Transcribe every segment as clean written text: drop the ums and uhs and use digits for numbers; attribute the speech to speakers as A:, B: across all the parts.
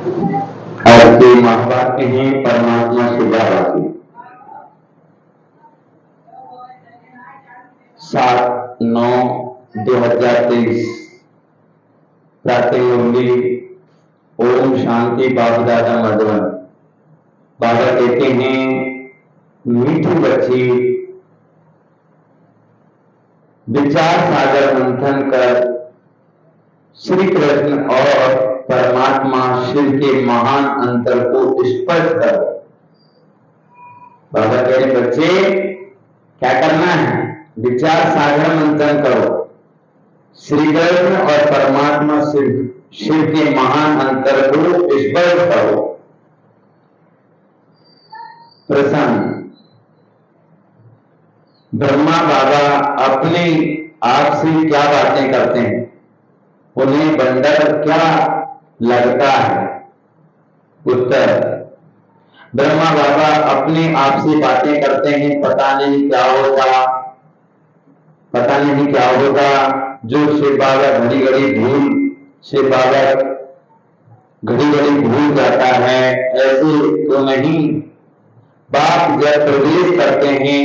A: आज के महावाक्य हैं परमात्मा सुधावाक्य 7/9/2023 प्रातः मुरली। ओम शांति। बाबा दादा मधुबन। बाबा कहते हैं मीठी बच्ची विचार सागर मंथन कर श्री कृष्ण और परमात्मा शिव के महान अंतर को स्पष्ट करो। बाबा कह रहे बच्चे क्या करना है? विचार सागर मंथन करो, श्री कृष्ण और परमात्मा शिव के महान अंतर को स्पष्ट करो। प्रसन्न ब्रह्मा बाबा अपने आप से क्या बातें करते हैं? उन्हें बंदर क्या लगता है? उत्तर ब्रह्मा बाबा अपने आप से बातें करते हैं, पता नहीं क्या होगा, पता नहीं क्या होगा। जो शिव बाबा घड़ी घड़ी भूल जाता है, ऐसे तो नहीं। बाप जब प्रवेश करते हैं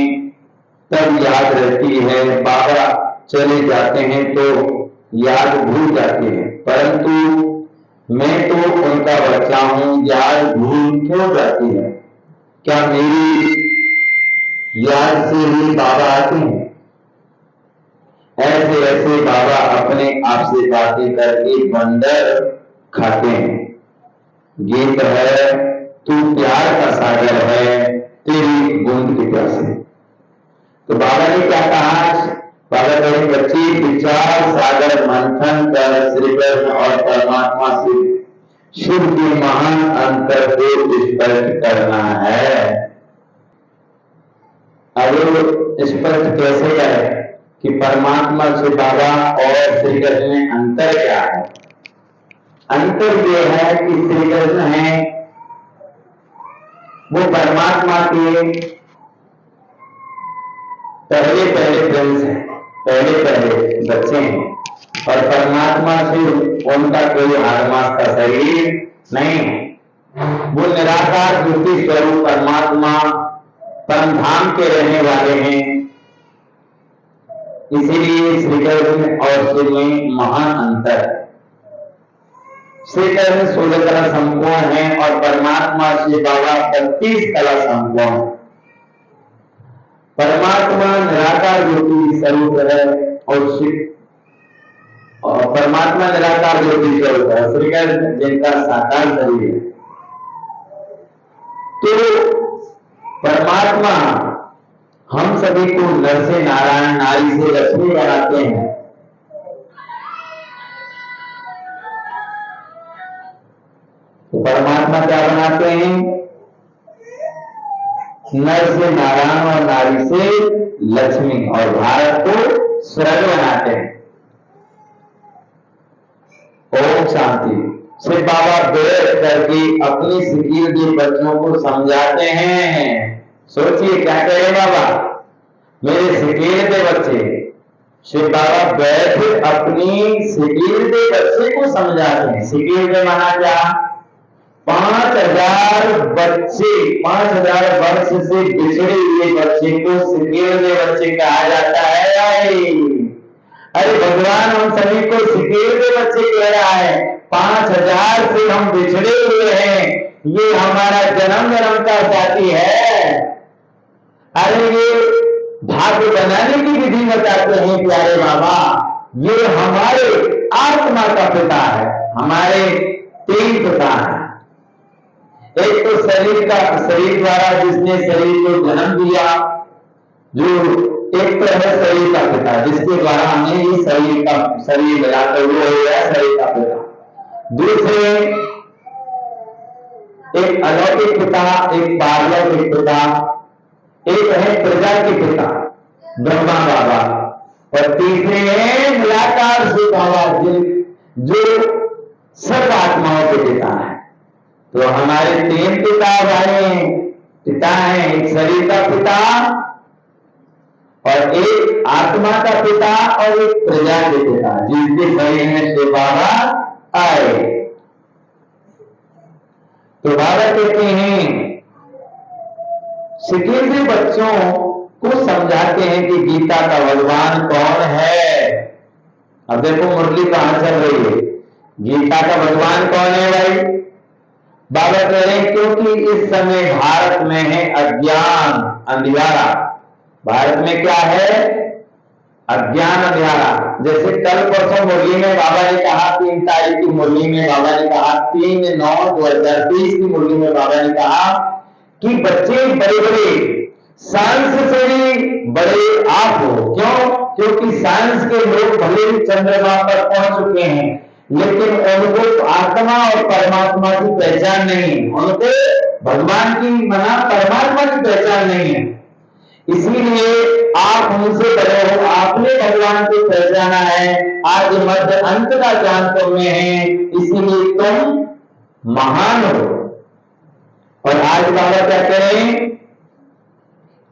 A: तब याद रहती है, बाबा चले जाते हैं तो याद भूल जाती है। परंतु मैं तो उनका बच्चा हूं, याद भूल क्यों जाती है? क्या मेरी याद से ही बाबा आते हैं? ऐसे ऐसे बाबा अपने आप से बातें करके बंदर खाते हैं। गीत है तू प्यार का सागर है, तेरी बूंद की प्यासे। तो बाबा ने क्या कहा? बाबा कहे बच्ची विचार सागर मंथन कर श्री कृष्ण और परमात्मा शिव के महान अंतर को स्पष्ट करना है। अब स्पष्ट कैसे करें कि परमात्मा से बाबा और श्री कृष्ण में अंतर क्या है? अंतर यह है कि श्री कृष्ण है वो परमात्मा के पहले प्रिंस है, पहले बच्चे हैं, और परमात्मा से उनका कोई आत्मा का शरीर नहीं है। वो निराकार ज्योति स्वरूप परमात्मा परम धाम के रहने वाले हैं। इसीलिए श्री कृष्ण और शिव में महान अंतर है। श्री कृष्ण 16 कला संपूर्ण है और परमात्मा शिव बाबा 32 कला संपूर्ण। परमात्मा निराकार ज्योति स्वरूप है और परमात्मा निराकार ज्योति स्वरूप है, श्री कृष्ण जिनका साकार शरीर है। तो परमात्मा हम सभी को नर से नारायण, नारी से लक्ष्मी बनाते हैं। तो परमात्मा क्या बनाते हैं? नर से नारायण और नारी से लक्ष्मी, और भारत को स्वर्ग बनाते हैं। ओम शांति। शिव बाबा बैठ करके अपनी सिकीर के बच्चों को समझाते हैं। सोचिए क्या कहे बाबा, मेरे सिकीर के बच्चे। शिव बाबा बैठ अपनी सिकीर के बच्चे को समझाते हैं। सिकीर के माना क्या? 5000 बच्चे, 5000 वर्ष से बिछड़े हुए बच्चे को सिकीर के बच्चे कहा जाता है। अरे भगवान हम सभी को सिकीर के बच्चे कह रहा है। 5000 से हम बिछड़े हुए हैं, ये हमारा जन्म का साथी है। अरे ये भाग्य बनाने की विधि बताते हैं प्यारे बाबा। ये हमारे आत्मा का पिता है, हमारे 3 पिता है। एक तो शरीर द्वारा जिसने शरीर को जन्म दिया, जो एक तो है शरीर का पिता जिसके द्वारा हमें ये शरीर मिला, तो वो है शरीर का पिता। दूसरे एक अलौकिक पिता, एक पारलौकिक पिता, एक है प्रजा के पिता ब्रह्मा बाबा, और तीसरे हैं निराकार शिव बाबा जो सब आत्माओं के पिता है। तो हमारे 3 पिता हैं, एक शरीर का पिता और एक आत्मा का पिता और एक प्रजा के पिता, जिसके शरीर में शिव बाबा आए। तो बाबा कहते हैं सिकेंद्र बच्चों को समझाते हैं कि गीता का भगवान कौन है। अब देखो मुरली कहां चल रही है, गीता का भगवान कौन है भाई। बाबा कह रहे हैं क्योंकि इस समय भारत में है अज्ञान अंधियारा। भारत में क्या है? अज्ञान अंधियारा। जैसे कल परसों मुरली में बाबा ने कहा, 3 तारीख की मुरली में बाबा ने कहा, 3/9/2023 की मुरली में बाबा ने कहा कि बच्चे बड़े बड़े साइंस से भी बड़े आप हो। क्यों? क्योंकि साइंस के लोग भले ही चंद्रमा पर पहुंच चुके हैं, लेकिन उनको आत्मा और परमात्मा की पहचान नहीं है, उनको भगवान की मना परमात्मा की पहचान नहीं है। इसीलिए आप उनसे बड़े हो, आपने भगवान को पहचाना है, आज मध्य अंत का ज्ञान तुम में है, इसीलिए तुम महान हो। और आज बाबा क्या करें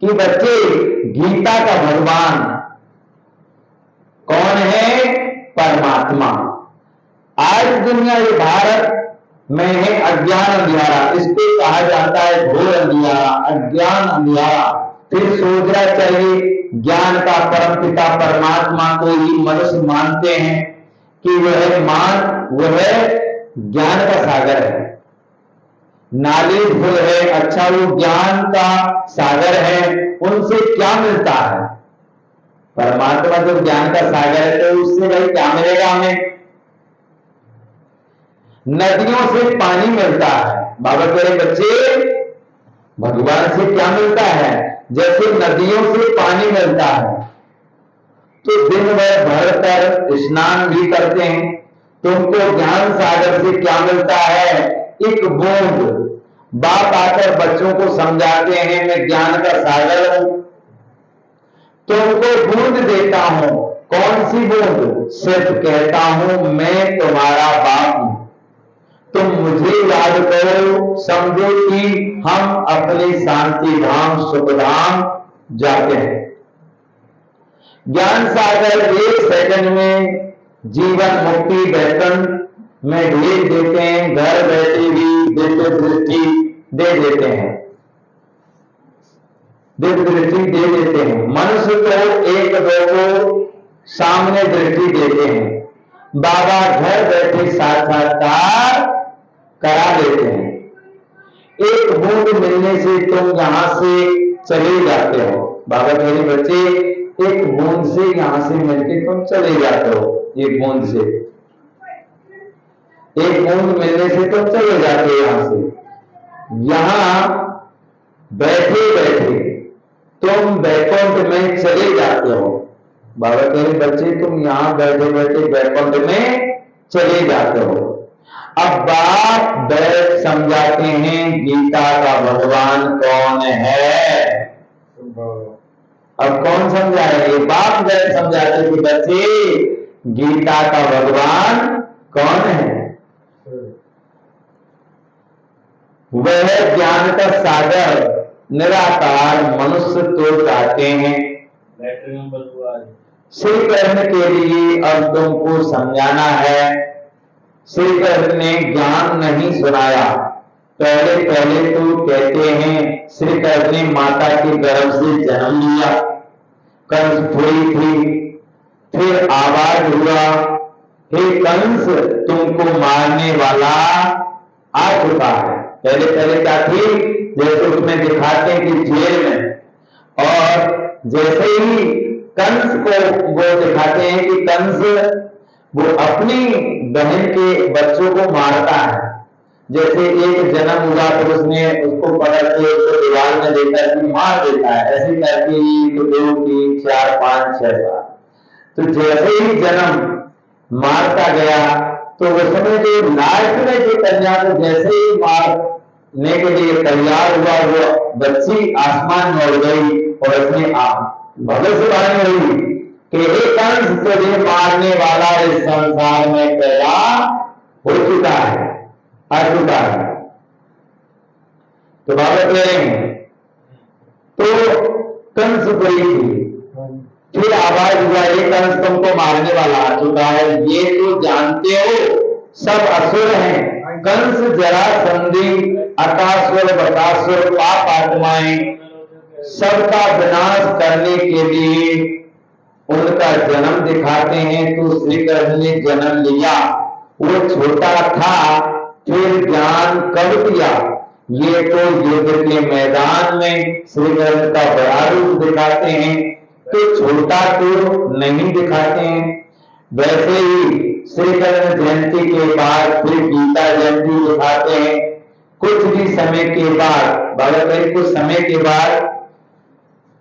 A: कि बच्चे गीता का भगवान कौन है? परमात्मा। आज दुनिया ये भारत में है अज्ञान अंधियारा, इसको कहा जाता है घोर अंधियारा, अज्ञान अंधियारा। फिर सोचना चाहिए ज्ञान का परमपिता परमात्मा को ही मनुष्य मानते हैं कि वह ज्ञान का सागर है, नॉलेजफुल है। अच्छा, वो ज्ञान का सागर है, उनसे क्या मिलता है? परमात्मा जो ज्ञान का सागर है तो उससे भाई क्या मिलेगा हमें? नदियों से पानी मिलता है। बाबा कह रहे बच्चे भगवान से क्या मिलता है? जैसे नदियों से पानी मिलता है तो दिन भर कर स्नान भी करते हैं, तुमको ज्ञान सागर से क्या मिलता है? एक बूंद। बाप आकर बच्चों को समझाते हैं मैं ज्ञान का सागर हूं, तुमको बूंद देता हूं। कौन सी बूंद? सिर्फ कहता हूं मैं तुम्हारा बाप हूं, तुम मुझे याद करो, समझो कि हम अपने शांति धाम सुख धाम जाते हैं। ज्ञान सागर 1 सेकंड में जीवन मुक्ति बैठन में भेज देते हैं, घर बैठे भी दिव्य दृष्टि दे देते हैं, दिव्य दृष्टि दे देते हैं। मनुष्य को 1-2 को सामने दृष्टि देते हैं, बाबा घर बैठे साक्षात्कार करा देते हैं। एक बूंद मिलने से तुम यहां से चले जाते हो। बाबा कह रहे बच्चे एक बूंद से यहां से मिलके तुम चले जाते हो। एक बूंद से, एक बूंद मिलने से तुम चले जाते हो यहां से। यहां बैठे बैठे तुम बैकुंठ में चले जाते हो। बाबा कह रहे बच्चे तुम यहां बैठे बैठे बैकुंठ में चले जाते हो। अब बाप बैठ समझाते हैं गीता का भगवान कौन है। अब कौन समझाएंगे? बाप बैठ समझाते कि बच्चे गीता का भगवान कौन है? वह ज्ञान का सागर निराकार मनुष्य तो चाहते हैं। श्री कृष्ण के लिए अब तुमको समझाना है। श्री कृष्ण ने ज्ञान नहीं सुनाया, पहले पहले तो कहते हैं श्री कृष्ण ने माता के गर्भ से जन्म लिया, कंस हुई थी, फिर आवाज हुआ हे कंस तुमको मारने वाला आ चुका है। पहले पहले क्या थी? जैसे उसमें दिखाते हैं कि जेल में, और जैसे ही कंस को वो दिखाते हैं कि कंस वो अपनी बहन के बच्चों को मारता है। जैसे एक जन्म हुआ तो उसने उसको पकड़ के उसको दीवार में देकर मार देता है, ऐसे करके 1 2 3 4 5 6 बार। तो जैसे ही जन्म मारता गया तो उसमें जो लास्ट में जो कन्या को जैसे ही मारने के लिए तैयार हुआ वो बच्ची आसमान में उड़ गई और उसने भविष्यवाणी हुई कि हे कंस तुझे मारने वाला इस संसार में पैदा हो चुका है, आ चुका है। तो बाबा कह रहे हैं तो कंस गई थी, फिर आवाज हुआ ये कंस तुमको मारने वाला आ चुका है। ये तो जानते हो सब असुर हैं, कंस जरासंधि अकासुर बकासुर पाप आत्माएं सबका विनाश करने के लिए उनका जन्म दिखाते हैं। तो श्री कृष्ण ने जन्म लिया, वो छोटा था, फिर ज्ञान कब दिया? ये तो युद्ध के मैदान में श्री कृष्ण का बड़ा रूप दिखाते हैं, तो छोटा तो नहीं दिखाते हैं। वैसे ही श्री कृष्ण जयंती के बाद फिर गीता जयंती दिखाते हैं। कुछ भी समय के बाद, भगवत कुछ समय के बाद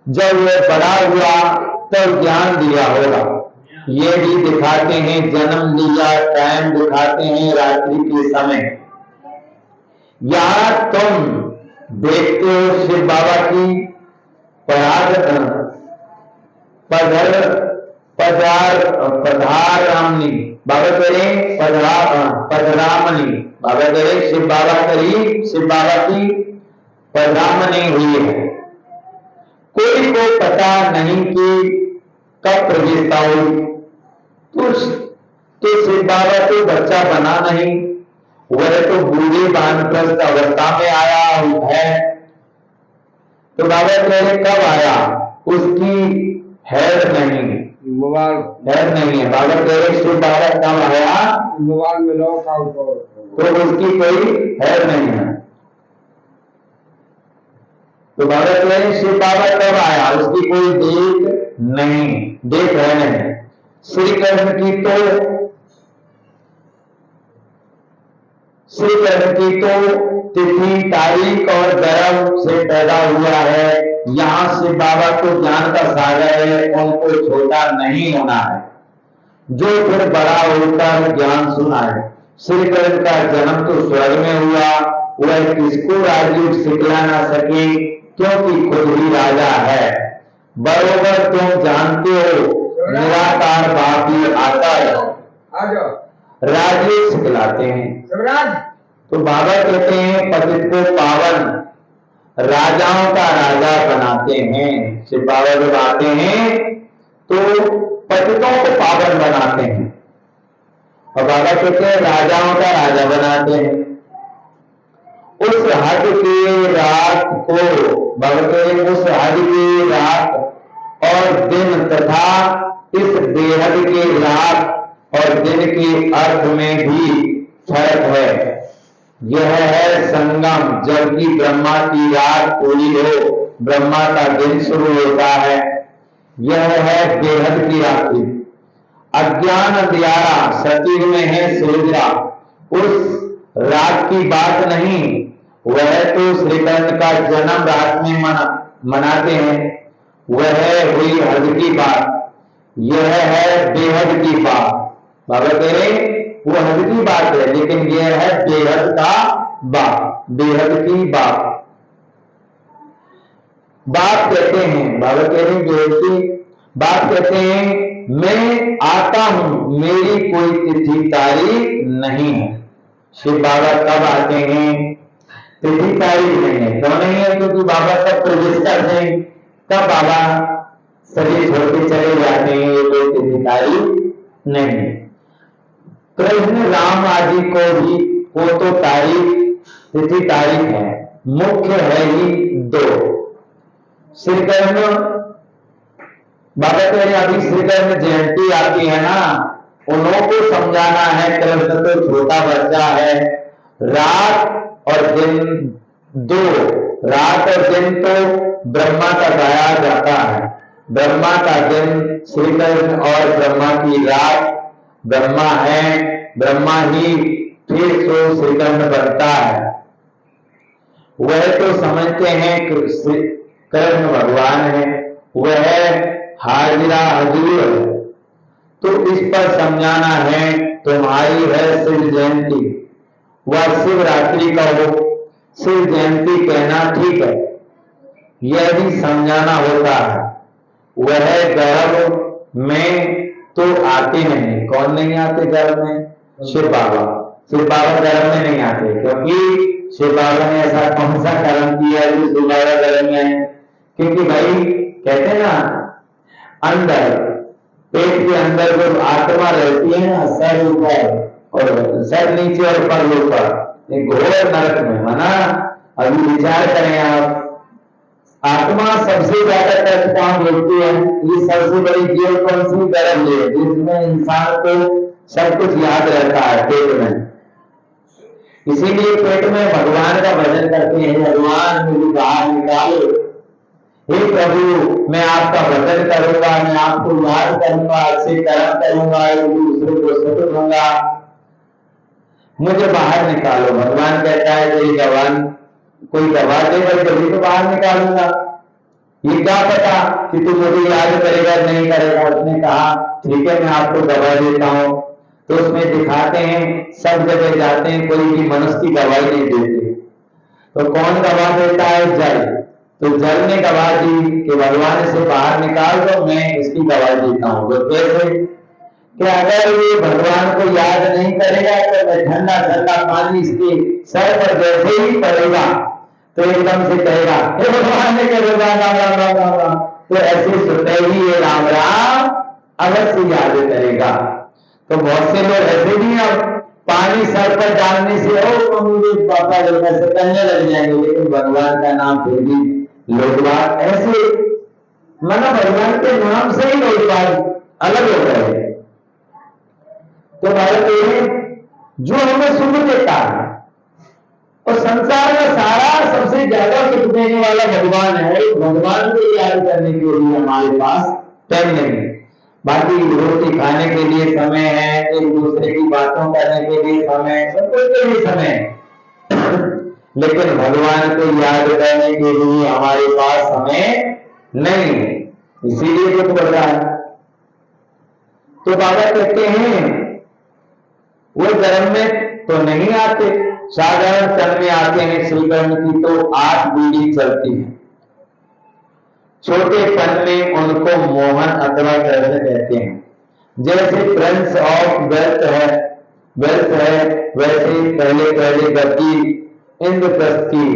A: जब वह बड़ा हुआ तब ज्ञान दिया होगा, ये भी दिखाते हैं। जन्म लिया, टाइम दिखाते हैं, रात्रि के समय। या तुम देखते हो शिव बाबा की पधारामनी बाबा करें, पधरामनी बाबा करें, शिव बाबा करीब, शिव बाबा की पधरामनी हुई है। कोई को पता नहीं कि कब प्रतिष्ठा हुई। तो शिव बाबा तो बच्चा बना नहीं, वह तो बूढ़े वानप्रस्थ अवस्था में आया है। तो बाबा कह रहे कब आया, उसकी हैर नहीं, हैर नहीं है। बाबा कह रहे शिव बाबा कब आया, मोबाइल में लॉक आउट हो, तो उसकी कोई हैर नहीं है। तो बाबा कह रहे शिव बाबा कब आया, उसकी कोई देख नहीं, देख है नहीं। श्री कृष्ण की तो तिथि तारीख और गर्भ से पैदा हुआ है। यहाँ शिव बाबा को ज्ञान का सागर है, उनको छोटा नहीं होना है, जो फिर बड़ा होकर ज्ञान सुनाए। श्री कृष्ण का जन्म तो स्वर्ग में हुआ, वह किसको राजयोग सिखला ना सके, क्योंकि खुद ही राजा है। बरोबर तुम जानते हो, निराकार बाप ही आता है, राजयोग सिखलाते हैं। तो बाबा कहते हैं पतित को पावन, राजाओं का राजा बनाते हैं। शिव बाबा जब आते हैं तो पतितों को पावन बनाते हैं, और बाबा कहते हैं राजाओं का राजा बनाते हैं। उस हद के रात को बाबा कहते हैं, उस हद की रात और दिन तथा इस बेहद के रात और दिन के अर्थ में भी फर्क है। यह है संगम, जबकि ब्रह्मा की रात पूरी हो, ब्रह्मा का दिन शुरू होता है। यह है बेहद की रात्रि। अज्ञान अंधियारा सतीर में है सुरजरा, उस रात की बात नहीं, वह तो श्री कृष्ण का जन्म रात में मनाते हैं, वह हुई हद की बात। यह है बेहद की बात। बाबा कह रहे वो हद की बात है, लेकिन यह है बेहद का बाप, बेहद की बात। बाप कहते हैं, बाबा कह रहे बेहद की बात कहते हैं, मैं आता हूं, मेरी कोई तिथि तारीख नहीं है। शिव बाबा कब आते हैं, तिथि तारीख नहीं है। क्यों नहीं है? क्योंकि बाबा तब प्रवेश करते हैं, तब बाबा शरीर छोड़ के चले जाते हैं, ये कोई तिथि तारीख नहीं। कृष्ण राम आदि को तो तारीख, तिथि तारीख है, मुख्य है ही दो। श्री कृष्ण बाबा कह रहे अभी श्री कृष्ण जयंती आती है ना, उन्हों को समझाना है। कृष्ण तो छोटा बच्चा है, रात और दिन दो, रात और दिन तो ब्रह्मा का गाया जाता है। ब्रह्मा का दिन श्री कृष्ण और ब्रह्मा की रात, ब्रह्मा है, ब्रह्मा ही फिर सो श्री कृष्ण बनता है। वह तो समझते हैं कृष्ण भगवान है, वह हाजिरा हजूर है। तो इस पर समझाना है, तुम्हारी है शिव जयंती, वह शिवरात्रि का हो, शिव जयंती कहना ठीक है, यह भी समझाना होता है। वह गर्भ में तो आते नहीं। कौन नहीं आते गर्भ में? शिव बाबा। शिव बाबा गर्भ में नहीं आते, क्योंकि शिव बाबा ने ऐसा कौन सा कर्म किया जो शिव बाबा गर्भ में है? क्योंकि भाई कहते ना, अंदर पेट के अंदर जो आत्मा रहती है ना, सर्व ऊपर, और सर नीचे और पर ऊपर, एक घोर नरक में है ना। अभी विचार करें आप, आत्मा सबसे ज्यादा कष्ट कहाँ भोगती है? ये सबसे बड़ी जेल कौन सी? गर्भ जेल, जिसमें इंसान को सब कुछ याद रहता है पेट में। इसीलिए पेट में भगवान का भजन करते हैं, भगवान मुझे बाहर निकालो, हे प्रभु मैं आपका भजन करूंगा, मैं आपको याद करूंगा, अच्छे कर्म करूंगा, एक दूसरे को सुख दूंगा, मुझे बाहर निकालो। भगवान कहता है तेरी जवान कोई दवा दे भाई तभी तो बाहर निकालूंगा, ये क्या पता कि तू मुझे याद करेगा नहीं करेगा। उसने कहा ठीक है मैं आपको दवा देता हूं। तो उसमें दिखाते हैं सब जगह जाते हैं, कोई भी मनुष्य की दवाई नहीं देते, तो कौन दवा देता है? जल। तो जल ने दवा दी कि भगवान इसे बाहर निकाल दो, मैं इसकी दवा देता हूं। तो कैसे कि अगर ये भगवान को याद नहीं करेगा तो मैं ठंडा ठंडा पानी इसके सर पर जैसे ही पड़ेगा तो एकदम से कहेगा हे भगवान ने कह राम राम राम राम राम, तो ऐसे सुनते ही ये राम राम अवश्य याद करेगा। तो बहुत से लोग ऐसे भी हैं, पानी सर पर डालने से ओ मुझे पापा लोग ऐसे करने लग जाएंगे, लेकिन भगवान का नाम फिर भी लोग बात ऐसे माना भगवान के नाम से ही लोग बात अलग हो गए हैं। तो भारत जो हमें सुख देता है और संसार में सारा सबसे ज्यादा सुख देने वाला भगवान है, भगवान को याद करने के लिए हमारे पास टाइम नहीं। बाकी रोटी खाने के लिए समय है, एक दूसरे की बातों करने के लिए समय, सब कुछ के लिए समय है, लेकिन भगवान को याद करने के लिए हमारे पास समय नहीं है, इसीलिए दुख बढ़ रहा है। तो बाबा कहते हैं वो जन्म में तो नहीं आते, साधारण तन में आते हैं। श्री कृष्ण की तो 8 बीड़ी चलती है। छोटे पन में उनको मोहन अथवा कृष्ण कहते हैं। जैसे प्रिंस ऑफ वेल्थ है वैसे पहले पहले गति इंद्रप्रस्थ की,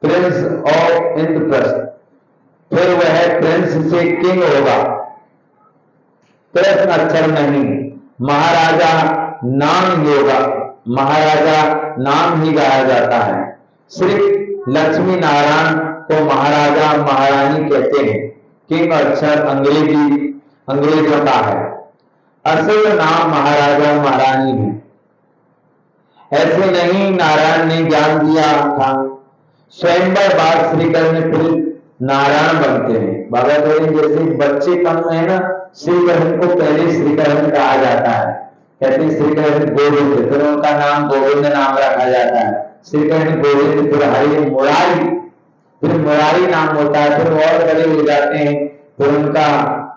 A: प्रिंस ऑफ इंद्रप्रस्थ, फिर वह प्रिंस से किंग होगा। कृष्ण अक्षर नहीं, महाराजा नाम ही होगा, महाराजा नाम ही गाया जाता है। सिर्फ लक्ष्मी नारायण को महाराजा महारानी कहते हैं। किंग अक्षर अंग्रेजों का है, असल नाम महाराजा महारानी है। ऐसे नहीं नारायण ने ज्ञान दिया था, स्वयंवर बात श्री कृष्ण फिर नारायण बनते हैं। बाबा कहें जैसे बच्चेपन में है ना, श्री कृष्ण को पहले श्री कृष्ण कहा जाता है, कहते हैं श्री कृष्ण गोविंद, फिर उनका नाम गोविंद नाम रखा जाता है। श्री कृष्ण गोविंद, फिर हरि मुरारी, फिर मुरारी नाम होता है, फिर और बड़े हो जाते हैं, फिर उनका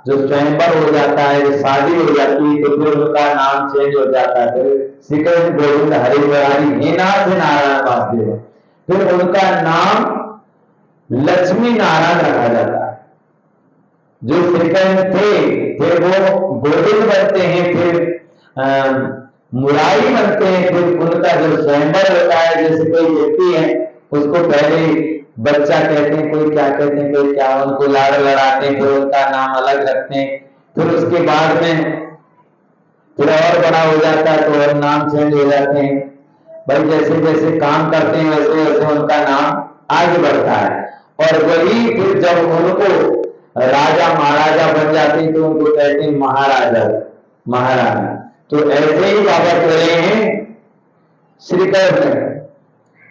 A: जो स्वयंवर हो जाता है, जो शादी हो जाती है, तो फिर उनका नाम चेंज हो जाता है, फिर श्री कृष्ण गोविंद हरि मुरारी हे नाथ नारायण वासुदेव, फिर उनका नाम लक्ष्मी नारायण रखा जाता है। जो श्री कृष्ण थे फिर वो गोविंद बनते हैं, फिर मुरारी बनते हैं, फिर उनका जो स्वयंवर होता है, जैसे कोई व्यक्ति है उसको पहले बच्चा कहते हैं, कोई क्या कहते हैं, कोई क्या, उनको लाड़ लड़ाते हैं, फिर उनका नाम अलग रखते हैं, फिर उसके बाद में फिर और बड़ा हो जाता है तो और नाम चेंज हो जाते हैं। भाई जैसे जैसे काम करते हैं वैसे वैसे उनका नाम आगे बढ़ता है। और वही फिर जब उनको राजा महाराजा बन जाते हैं तो उनको कहते हैं महाराजा महाराजा। तो ऐसे ही बाबा कह रहे हैं श्री कृष्ण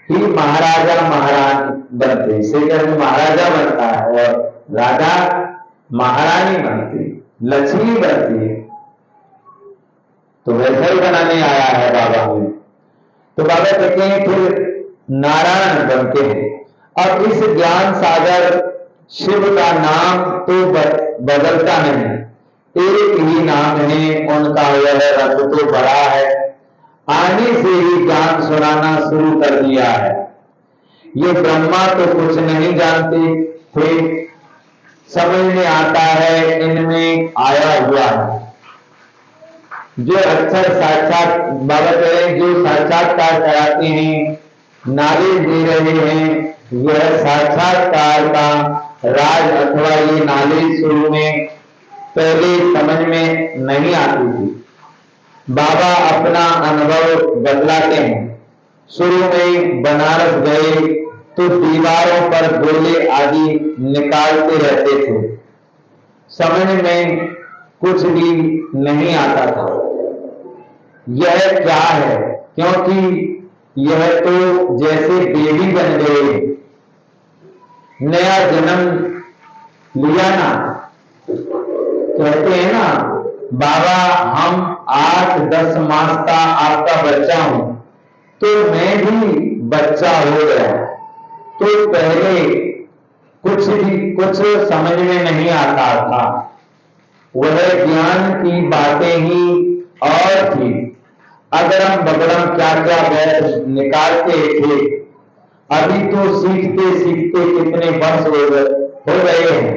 A: ही महाराजा महारानी बनते हैं, श्री कृष्ण महाराजा बनता है और राधा महारानी बनती है, लक्ष्मी बनती है। तो वैसा ही बनाने आया है बाबा में। तो बाबा कहते हैं फिर नारायण बनते हैं। अब इस ज्ञान सागर शिव का नाम तो बदलता नहीं, एक ही नाम है उनका, यह रथ तो बड़ा है, आने से ही ज्ञान सुनाना शुरू कर दिया है। ये ब्रह्मा तो कुछ नहीं जानते थे, समझ में आता है इनमें आया हुआ है। जो अक्षर साक्षात बाबा करें, जो साक्षात्कार कराते हैं, नॉलेज दे रहे हैं, यह साक्षात्कार का राज अथवा ये नॉलेज शुरू में पहले समझ में नहीं आती थी, बाबा अपना अनुभव बतलाते हैं। शुरू में बनारस गए तो दीवारों पर गोले आदि निकालते रहते थे। समझ में कुछ भी नहीं आता था यह क्या है, क्योंकि यह तो जैसे बेबी बन गए, नया जन्म लिया ना। कहते हैं ना बाबा हम 8-10 मास का आपका बच्चा हूं, तो मैं भी बच्चा हो गया। तो पहले कुछ समझ में नहीं आता था, वह ज्ञान की बातें ही और थी। अगड़म बगड़म क्या क्या बात निकालते थे। अभी तो सीखते सीखते कितने वर्ष हो गए हैं,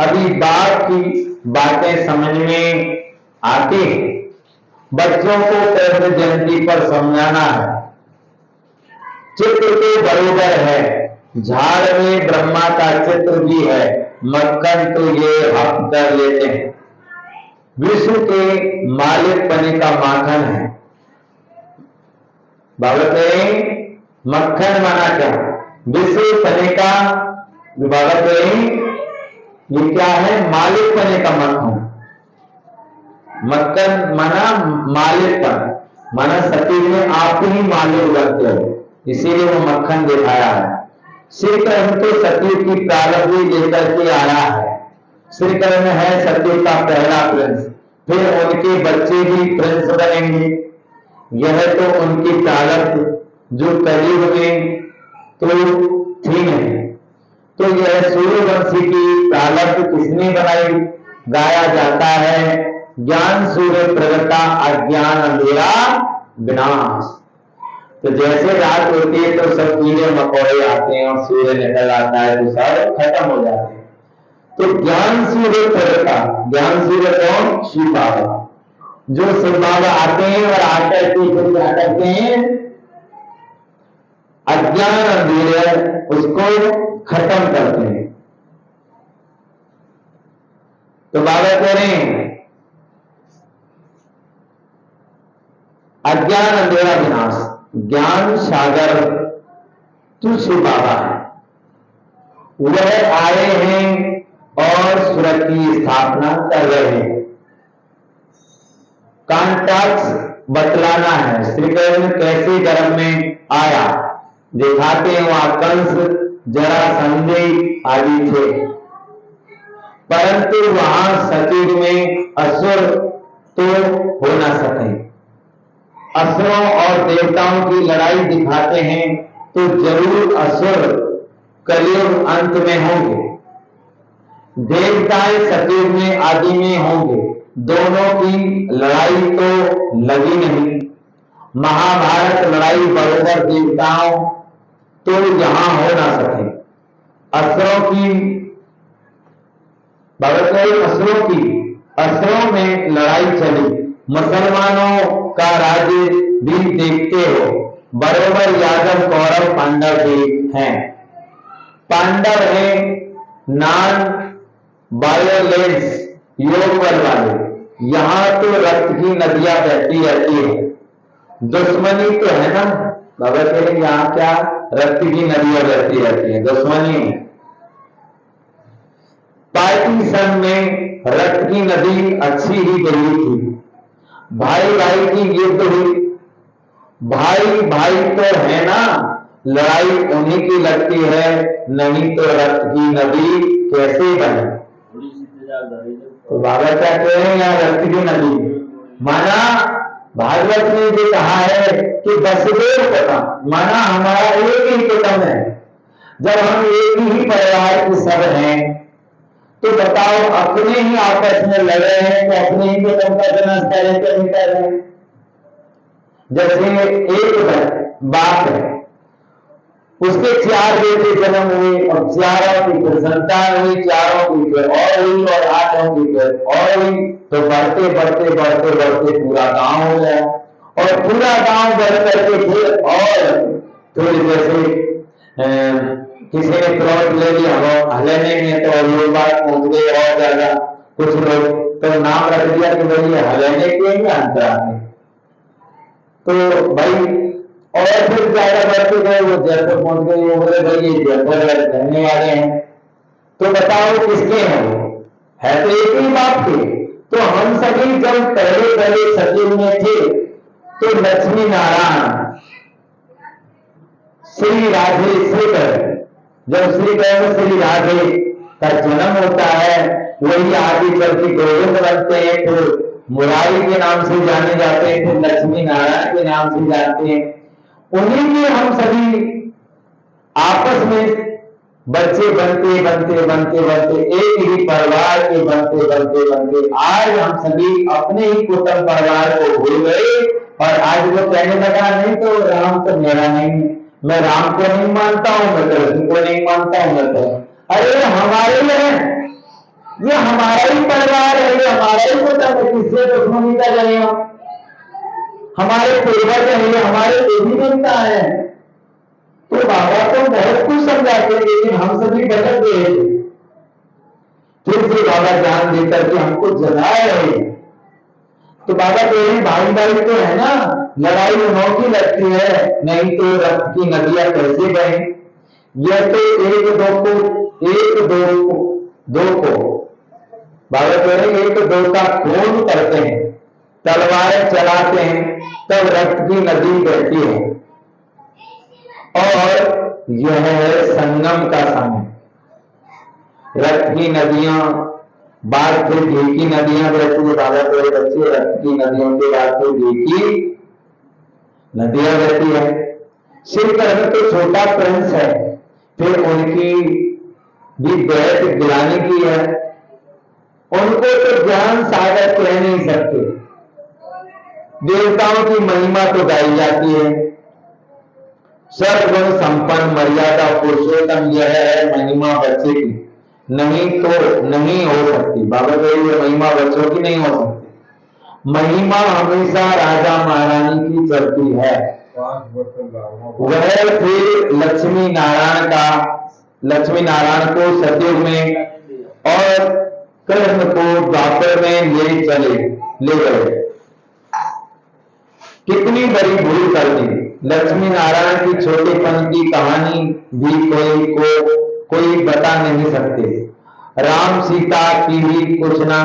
A: अभी बाप की बातें समझ में आती हैं। बच्चों को कृष्ण जयंती पर समझाना है। चित्र तो बरोबर है, झाड़ में ब्रह्मा का चित्र भी है, मक्खन तो ये हक कर लेते हैं। विश्व के मालिक पने का माखन है। बाबा कहें मक्खन माना क्या, विश्व पने का। बाबा कहें ये क्या है, मालिक पने का मक्खन। मक्खन माना मालिकपन, माना सती में आप ही मालिक बनते हो, इसीलिए वो मक्खन दिखाया है। श्री कृष्ण तो सती की प्रारब्ध लेकर के आया है। श्री कृष्ण है सती का पहला प्रिंस, फिर उनके बच्चे भी प्रिंस बनेंगे। यह तो उनकी प्रारब्ध जो कलयुग में तो थी नहीं। तो यह सूर्यवंशी की प्रारब्ध किसने बनाई, गाया जाता है ज्ञान सूर्य प्रगटा अज्ञान अंधेरा विनाश। तो जैसे रात होती है तो सब कीड़े मकोड़े आते हैं और सूर्य निकल आता है तो सब खत्म हो जाते हैं। तो ज्ञान सूर्य प्रगटा, ज्ञान सूर्य कौन, शिव बाबा। जो शिव बाबा आते हैं और आकर के क्या करते हैं, अज्ञान अंधेरे उसको खत्म करते हैं। तो बाबा कह रहे हैं अज्ञान अंधेरा विनाश, ज्ञान सागर तो शिव बाबा है। वह आए हैं और सूरत की स्थापना कर रहे हैं। कांटाक्स बतलाना है श्री कृष्ण कैसे गर्भ में आया, दिखाते हैं वहां कंस जरासंध आदि थे, परंतु वहां सतयुग में असुर तो हो ना सके। असुरों और देवताओं की लड़ाई दिखाते हैं तो जरूर असुर कलयुग अंत में होंगे, देवताएं सतयुग में आदि में होंगे। दोनों की लड़ाई तो लगी नहीं। महाभारत लड़ाई बरोबर देवताओं तो यहां हो ना सके। असुरों की असुरों में लड़ाई चली। मुसलमानों का राज्य भी देखते हो, बरोबर यादव कौरव पांडव भी हैं। पांडव हैं नॉन वायलेंस योग बल वाले, यहां तो रक्त की नदियां बहती रहती है। दुश्मनी तो है ना, बाबा कह रहे यहाँ क्या रक्त की नदियां बहती रहती है, दुश्मनी है। पार्टीशन में रक्त की नदी अच्छी ही बही थी। भाई भाई की युद्ध हुई, भाई भाई तो है ना, लड़ाई उन्हीं की लगती है, नहीं तो रक्त की नदी कैसे बने। तो बाबा क्या कह रहे हैं यहाँ रक्त की नदी माना भागवत ने भी कहा है कि वसुदेव कुटुंब, माना हमारा एक ही कुटुंब है। जब हम एक ही परिवार के सब हैं तो बताओ अपने ही आपस में लड़ रहे हैं तो अपने ही कुटुंब का विनाश करें तो नहीं कर रहे। जैसे एक बाप है, उसके 4 बेटे जन्म हुए और चारों की संतान हुई, चारों की फिर और हुई और 8 की फिर और हुई, तो बढ़ते बढ़ते बढ़ते बढ़ते पूरा गांव हो गया और पूरा गांव बढ़ करके फिर और थोड़ी जैसे किसी ने प्लॉट ले लिया हो हलेने में तो ये बात पहुंच गई और ज्यादा, कुछ लोग तो नाम रख दिया कि भाई हलेने के ही अंतरा है, तो भाई और फिर ज्यादा बढ़ते गए, वो जयपुर पहुंच गए, वो बोले भाई ये जयपुर रहने वाले हैं, तो बताओ किसके हैं वो, है तो एक ही बाप के। तो हम सभी जब पहले पहले सतयुग में थे तो लक्ष्मी नारायण श्री राधे श्रीकर, जब श्रीकर श्री राधे का जन्म होता है, वही आगे चल के गोविंद बनते हैं, फिर मुरारी के नाम से जाने जाते हैं, फिर लक्ष्मी नारायण के नाम से जानते हैं। उन्हीं के हम सभी आपस में बच्चे बनते बनते बनते बनते एक ही परिवार के बनते बनते बनते आज हम सभी अपने ही कुटुंब परिवार को भूल गए। और आज वो कहने लगा नहीं तो राम तो मेरा नहीं, मैं राम को नहीं मानता हूं, मैं कृष्ण को नहीं मानता हूं, मैं तो अरे हमारे ही है, ये हमारा ही परिवार है, ये हमारा ही कुटुंब है, किससे दुश्मनी कर रहे हो, हमारे पूर्वज है, ये हमारे देवी देवता है। तो बाबा तो बहुत कुछ समझाते, लेकिन हम सभी बदल गए थे। फिर से बाबा ज्ञान देकर के हमको जगाए रहे। तो बाबा तेरी भाई भाई तो है ना, लड़ाई उन्हों की लगती है, नहीं तो रक्त की नदियां कैसे बहे। यह तो दो को बाबा कह रहे एक दो का खून करते हैं, तलवारें चलाते हैं, तब रक्त की नदी बहती है। और यह है संगम का समय, रक्त की नदियां बाद फिर घी की नदियां बहती है। बाबा कह रहे बच्चे रक्त की नदियों के बाद फिर घी की नदियां बहती है। श्रीकृष्ण तो छोटा प्रिंस है, फिर उनकी भी बैठ गिलाने की है, उनको तो ज्ञान सागर कह नहीं सकते। देवताओं की महिमा तो गाई जाती है, सर्वगुण संपन्न मर्यादा पुरुषोत्तम, यह है महिमा बच्चे की, नहीं तो नहीं हो सकती। बाबा कह महिमा बच्चों की नहीं हो सकती, महिमा हमेशा राजा महारानी की चलती है। वह फिर लक्ष्मी नारायण को सतयुग में और कृष्ण को द्वापर में ले गए। कितनी बड़ी भूल कर दी। लक्ष्मी नारायण की छोटेपन की कहानी भी कोई बता नहीं सकते। राम सीता की भी कुछ ना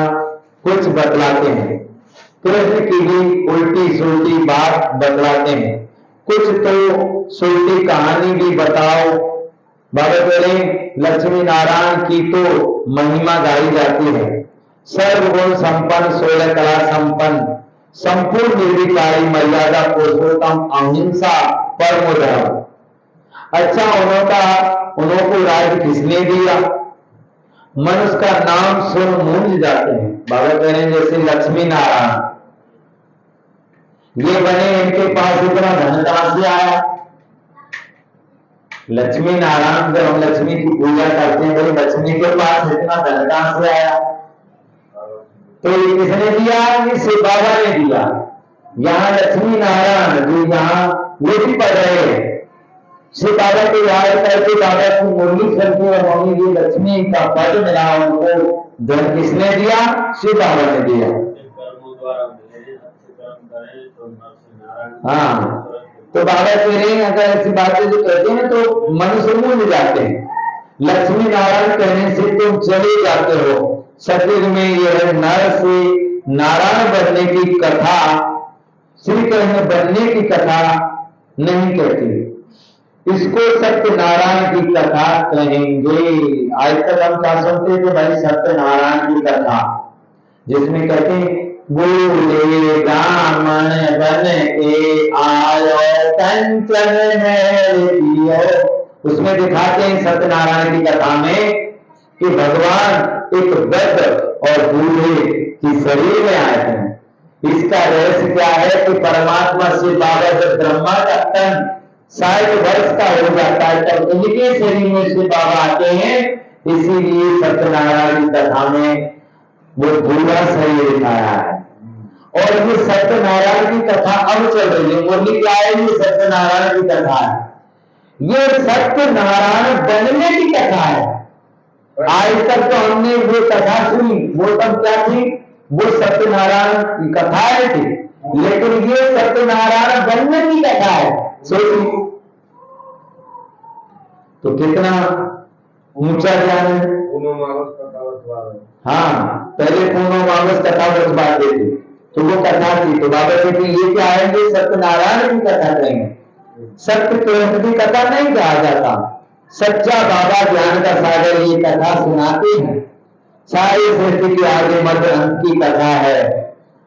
A: कुछ बतलाते हैं, कृष्ण की भी उल्टी सुल्टी बात बतलाते हैं, कुछ तो सुल्टी कहानी भी बताओ। बाबा कह रहे लक्ष्मी नारायण की तो महिमा गाई जाती है, सर्वगुण संपन्न, 16 कला संपन्न, संपूर्ण निर्विकारी, मर्यादा पुरुषोत्तम, अहिंसा, परम धर्म। अच्छा उनको राज्य किसने दिया? मनुष्य का नाम सुन मूंझ जाते हैं। बाबा कह रहे हैं जैसे लक्ष्मी नारायण ये बने, इनके पास इतना धन कहां से आया? लक्ष्मी नारायण जब हम लक्ष्मी की पूजा करते हैं, बोले लक्ष्मी के पास इतना धन कहां से आया? तो ये किसने दिया? ये शिव बाबा ने दिया। यहाँ लक्ष्मी नारायण जो यहाँ वो भी पढ़ रहे हैं, शिव बाबा को याद करके बाबा की मुरली करके और मम्मी ये लक्ष्मी का पद मिला, उनको धन किसने दिया? शिव बाबा ने दिया। हाँ, तो बाबा कह रहे हैं अगर ऐसी बातें जो कहते हैं तो मनुष्य मूल जाते हैं। लक्ष्मी नारायण कहने से तुम चले जाते हो। सतयुग में यह नर से नारायण बनने की कथा, श्री कृष्ण बनने की कथा नहीं कहती, इसको सत्यनारायण की कथा कहेंगे। आज तक हम क्या सुनते थे भाई? सत्यनारायण की कथा, जिसमें कहते हैं बूढ़े ब्राह्मण बन के आयो कंचन में पियो। उसमें दिखाते हैं सत्यनारायण की कथा में कि भगवान एक वृद्ध और बूढ़े की शरीर में आए थे। इसका रहस्य क्या है कि परमात्मा से बाबा जब ब्रह्मा का तन 60 वर्ष का हो जाता है तब उनके शरीर में से बाबा आते हैं। इसीलिए सत्यनारायण की कथा में वो बूढ़ा शरीर दिखाया है। और ये सत्यनारायण की कथा अब चल रही है। मुरली क्या है? ये सत्यनारायण की कथा है, ये सत्यनारायण बनने की कथा है। आज तक तो हमने वो कथा सुनी, वो तब क्या थी? वो सत्यनारायण की कथाएं थी। लेकिन ये सत्यनारायण बनने की कथा है। सोचिए तो कितना ऊंचा ज्ञान है। हाँ, पहले पूर्णो मावस कथा बतवाते थे तो वो कथा थी, तो बाबा जी की ये क्या है, ये सत्यनारायण की कथा कहेंगे। सत्य तुरंत की कथा नहीं कहा जाता, सच्चा बाबा ज्ञान का सागर ये कथा सुनाते हैं। सारी सृष्टि के आगे मध्य अंत की कथा है,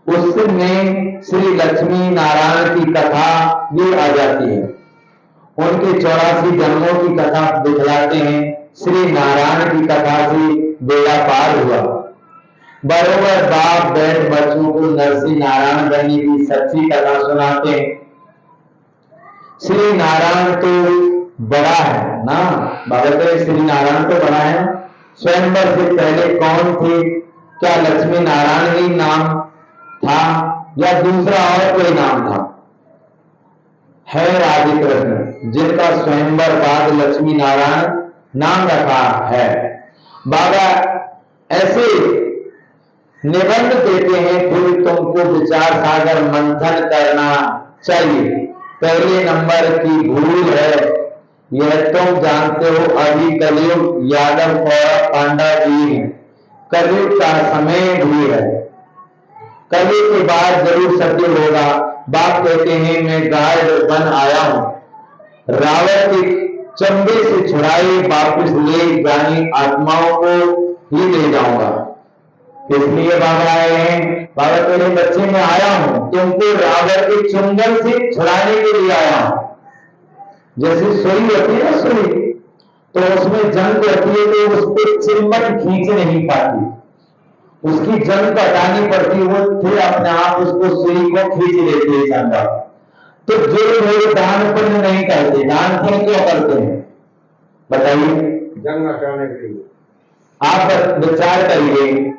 A: उसमें श्री लक्ष्मी नारायण की कथा भी आ जाती है। उनके 84 जन्मों की कथा दिखलाते हैं। श्री नारायण की कथा से बेड़ा पार हुआ। बरोबर बाप बैठ बच्चों को नरसिंह नारायण बनने की सच्ची कथा सुनाते हैं। श्री नारायण तो बड़ा है ना, बाबा कहे श्री नारायण तो बड़ा है। स्वयंवर से पहले कौन थे? क्या लक्ष्मी नारायण ही नाम था या दूसरा और कोई नाम था? है राधे कृष्ण, जिनका स्वयंवर बाद लक्ष्मी नारायण नाम रखा है। बाबा ऐसे निबंध देते हैं, फिर तुमको विचार सागर मंथन करना चाहिए। पहले नंबर की भूल है यह तुम जानते हो, अभी कलयुग यादव और पांडा जी है, कलयुग का समय भी है, कलयुग के बाद जरूर सत्य होगा। बाप कहते हैं मैं गाय बन आया हूं, रावण के चंबे से छुड़ाए वापिस ले जानी आत्माओं को ही ले जाऊंगा। इसलिए बाबा आए हैं, बाबा तेरे बच्चे में आया हूं, तुमको रावण के चुंगल से छुड़ाने के लिए आया हूं। जैसे सुई होती है ना, सुई तो उसमें जंग होती है तो उसको चिमट खींच नहीं पाती, उसकी जंग हटानी पड़ती, वो फिर अपने आप उसको सुई को खींच लेती है चंदा। तो जो लोग दान पुण्य नहीं करते, दान पुण्य क्यों करते हैं बताइए?
B: जंग हटाने के लिए।
A: आप विचार करिए,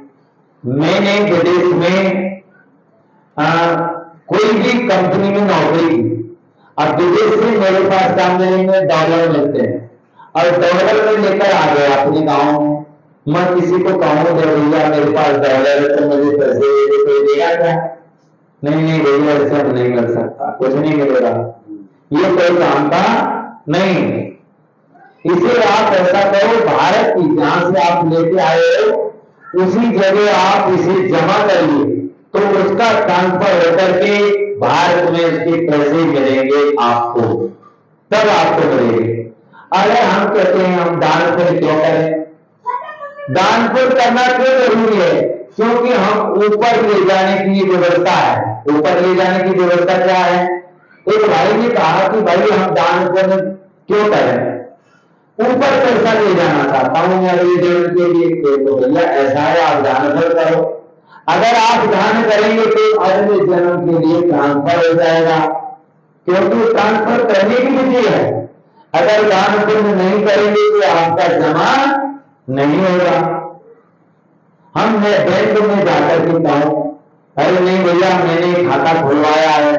A: मैंने विदेश में कोई भी कंपनी में नौकरी की, अब विदेश से मेरे पास काम देने में डॉलर मिलते हैं और डॉलर में लेकर आ गया अपने गांव में। मैं किसी को कहूँ भैया मेरे पास डॉलर है तो मुझे पैसे कोई देगा क्या? नहीं भैया ऐसा नहीं मिल सकता, कुछ नहीं मिलेगा, ये कोई काम का नहीं। इसे आप ऐसा करो, भारत की जहां से आप लेके आए हो उसी जगह आप इसे जमा करिए तो उसका ट्रांसफर होकर के भारत में उसके पैसे मिलेंगे आपको, तब आपको मिलेंगे। अरे हम कहते हैं हम दान पुण्य क्यों करें? दान पुण्य करना क्यों जरूरी है? क्योंकि हम ऊपर ले जाने की व्यवस्था है। ऊपर ले जाने की व्यवस्था क्या है? एक भाई ने कहा कि भाई हम दान पुण्य क्यों करें? ऊपर पैसा ले जाना चाहता हूं मैं अगले जन्म के लिए, तो भैया ऐसा है आप दान पुण्य करो। अगर आप दान करेंगे तो अगले जन्म के लिए ट्रांसफर हो जाएगा, क्योंकि ट्रांसफर करने की विधि है। अगर दान पुण्य नहीं करेंगे तो आपका जमा नहीं होगा। हम बैंक में जाकर के कहूं अरे नहीं भैया मैंने खाता खुलवाया है,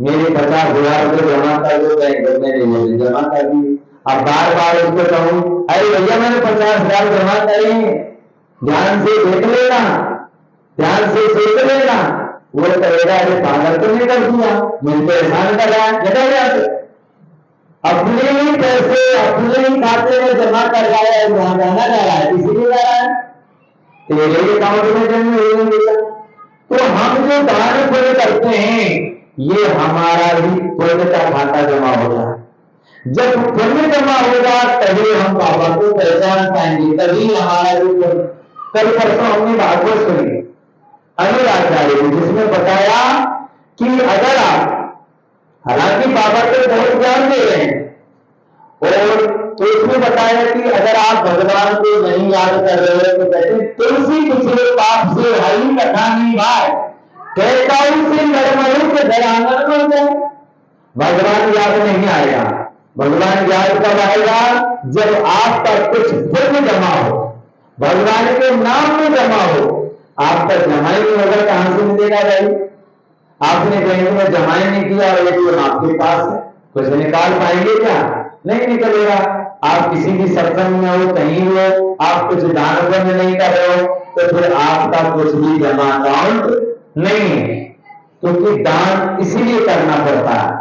A: मेरे 50,000 रुपये जमा कर दो, बैंक में जमा कर दिए। अब बार बार उसको कहूं अरे भैया मैंने 50,000 जमा करे, ध्यान से देख लेना, ध्यान से सोच लेना। वो कहेगा अरे पागल तो नहीं कर दिया, मुझ पर एहसान कर रहा है, जगह जाते अपने ही पैसे अपने ही खाते में जमा कर रहा है, वहां जाना जा रहा है, इसीलिए जा रहा है, तेरे अकाउंट में जमा मिलेगा। तो हम जो दान पुण्य करते हैं ये हमारा ही पुण्य का खाता जमा होता है। जब पुण्य जमा होगा तभी हम बाबा को पहचान पाएंगे, तभी हमारा जो कल परसों हमने भागवत सुनी अनुराचार्य जिसमें बताया कि अगर आप हालांकि बाबा को बहुत ज्ञान दे रहे हैं और तो इसमें बताया कि अगर आप भगवान को नहीं याद कर रहे हो तो कहते तुलसी पिछले पाप से हरी कथा नहीं भाई, कहताऊ से नरमणु के धरांगन बन जाए। भगवान याद नहीं आएगा, भगवान याद कब आएगा? जब आपका कुछ पुण्य जमा हो, भगवान के नाम में जमा हो। आपका जमा ही नहीं होगा, कहां से मिलेगा भाई? आपने बैंक में जमा ही नहीं किया और ये आपके पास है, कुछ निकाल पाएंगे क्या? नहीं निकलेगा। आप किसी भी सत्संग में हो, कहीं हो, आप कुछ दान पुण्य नहीं कर रहे हो तो फिर आपका कुछ भी जमा अकाउंट नहीं है। क्योंकि दान इसीलिए करना पड़ता है।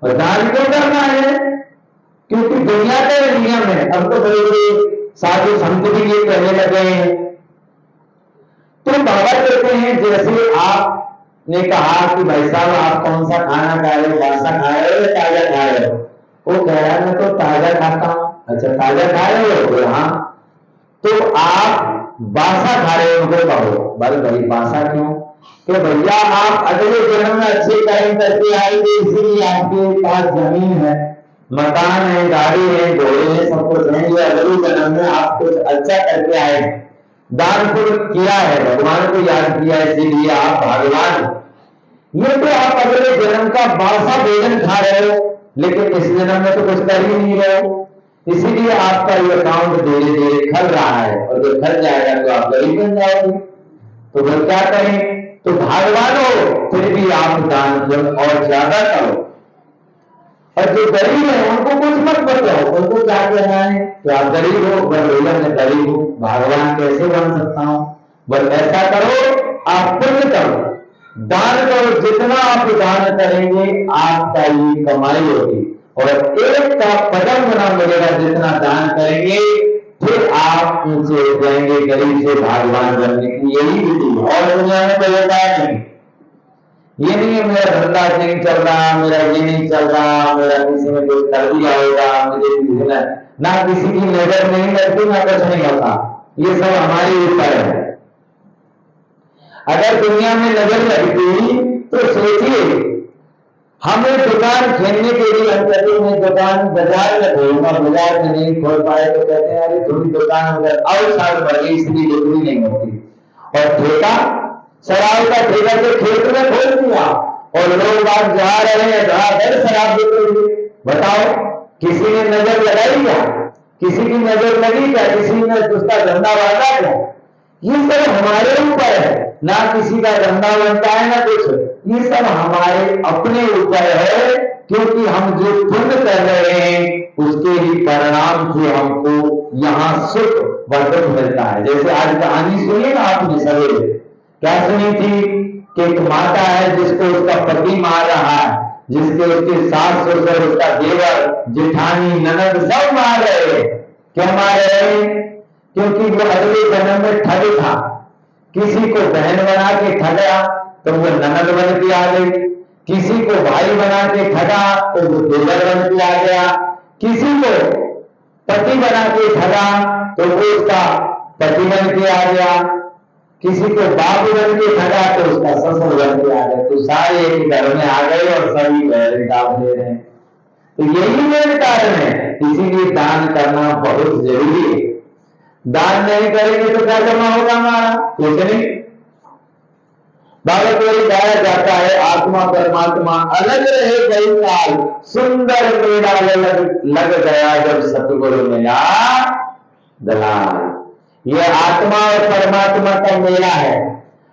A: और दान क्यों करना है? क्योंकि दुनिया का नियम है। अब तो बड़े बड़े साधु संत भी ये कहने लगे हैं। तो बाबा कहते हैं जैसे आपने कहा कि भाई साहब आप कौन सा खाना खा रहे हो, बासा खा रहे हो या ताजा खा रहे हो? वो कह रहा है मैं तो ताजा खाता हूं। अच्छा ताजा खा रहे हो? तो हाँ। तो आप बासा खा रहे हो तो कहो भाई बासा क्यों? कि भैया आप अगले जन्म में अच्छे कर्म करके आएंगे, इसीलिए आपके पास जमीन है, मकान है, गाड़ी है, घोड़े है, सब कुछ है। ये अगले जन्म में आप कुछ अच्छा करके आए, दान पुण्य किया है, भगवान को याद किया, इसीलिए आप भगवान। ये तो आप अगले जन्म का बासा भोजन खा रहे हो, लेकिन इस जन्म में तो कुछ कर ही नहीं रहे हो, इसीलिए आपका ये अकाउंट धीरे धीरे खल रहा है। और जब खल जाएगा तो आप गरीब बन जाओगे। तो फिर क्या करें? तो भगवान हो फिर भी आप दान पुण्य और ज्यादा करो। और जो गरीब है उनको कुछ मत बताओ, उनको क्या कहना है कि आप गरीब हो, भैया मैं गरीब हूं, भगवान कैसे बन सकता हूं? बस ऐसा करो, आप पुण्य करो, दान करो, जितना आप दान करेंगे आपका ये कमाई होगी। और एक का पदम बना मिलेगा जितना दान करेंगे, फिर आप ऊंचे हो जाएंगे, गरीब से भगवान बनने की यही विधि है। और दुनिया में कोई उपाय नहीं। ये नहीं है मेरा धंधा नहीं चल रहा, मेरा ये नहीं चल रहा, मेरा किसी ने कुछ कर दिया होगा, मुझे ना किसी की नजर नहीं लगती, ना कुछ नहीं होता। ये सब हमारे ऊपर है। अगर दुनिया में नजर लगती तो सोचिए, हमें दुकान खेलने के लिए हम कहते हैं दुकान बाजार में खोलूंगा, बाजार में नहीं खोल पाए तो कहते हैं अरे थोड़ी दुकान अगर और साल बढ़ गई इसलिए बिक्री नहीं होती। और ठेका, शराब का ठेका तो खेत में खोल दिया और लोग बात जा रहे हैं, शराब बिक रही है। बताओ किसी ने नजर लगाई क्या? किसी की नजर लगी क्या? किसी ने उसका धंधा बांधा क्या? ये सब हमारे ऊपर है, ना किसी का धंधा बनता है ना कुछ, ये सब हमारे अपने ऊपर है। क्योंकि हम जो पुण्य कर रहे हैं उसके ही परिणाम से हमको यहाँ सुख व दुख मिलता है। जैसे आज कहानी सुनी ना आपने सवेरे, क्या सुनी थी कि एक माता है जिसको उसका पति मार रहा है, जिसके उसके सास ससुर, उसका देवर, जेठानी, ननद सब मार रहे हैं। क्यों मार रहे हैं? क्योंकि वो अगले जन्म में ठग था। किसी को बहन बना के ठगा तो वो ननद बन के आ गई, किसी को भाई बना के ठगा तो वो देवर बन के आ गया, किसी को पति बना के ठगा तो वो उसका पति बन के आ गया, किसी को बाप बन के ठगा तो उसका ससुर बन के आ गया। तो सारे एक घर में आ गए और सभी बहन दाब दे रहे हैं। तो यही मेन कारण है, इसीलिए दान करना बहुत जरूरी है। दान नहीं करेंगे तो क्या करना होगा हमारा? कुछ नहीं। बाबा को गाया जाता है आत्मा परमात्मा अलग रहे कई काल, सुंदर मेला लग गया जब सतगुरु मिला दलाल। यह आत्मा और परमात्मा का मेला है,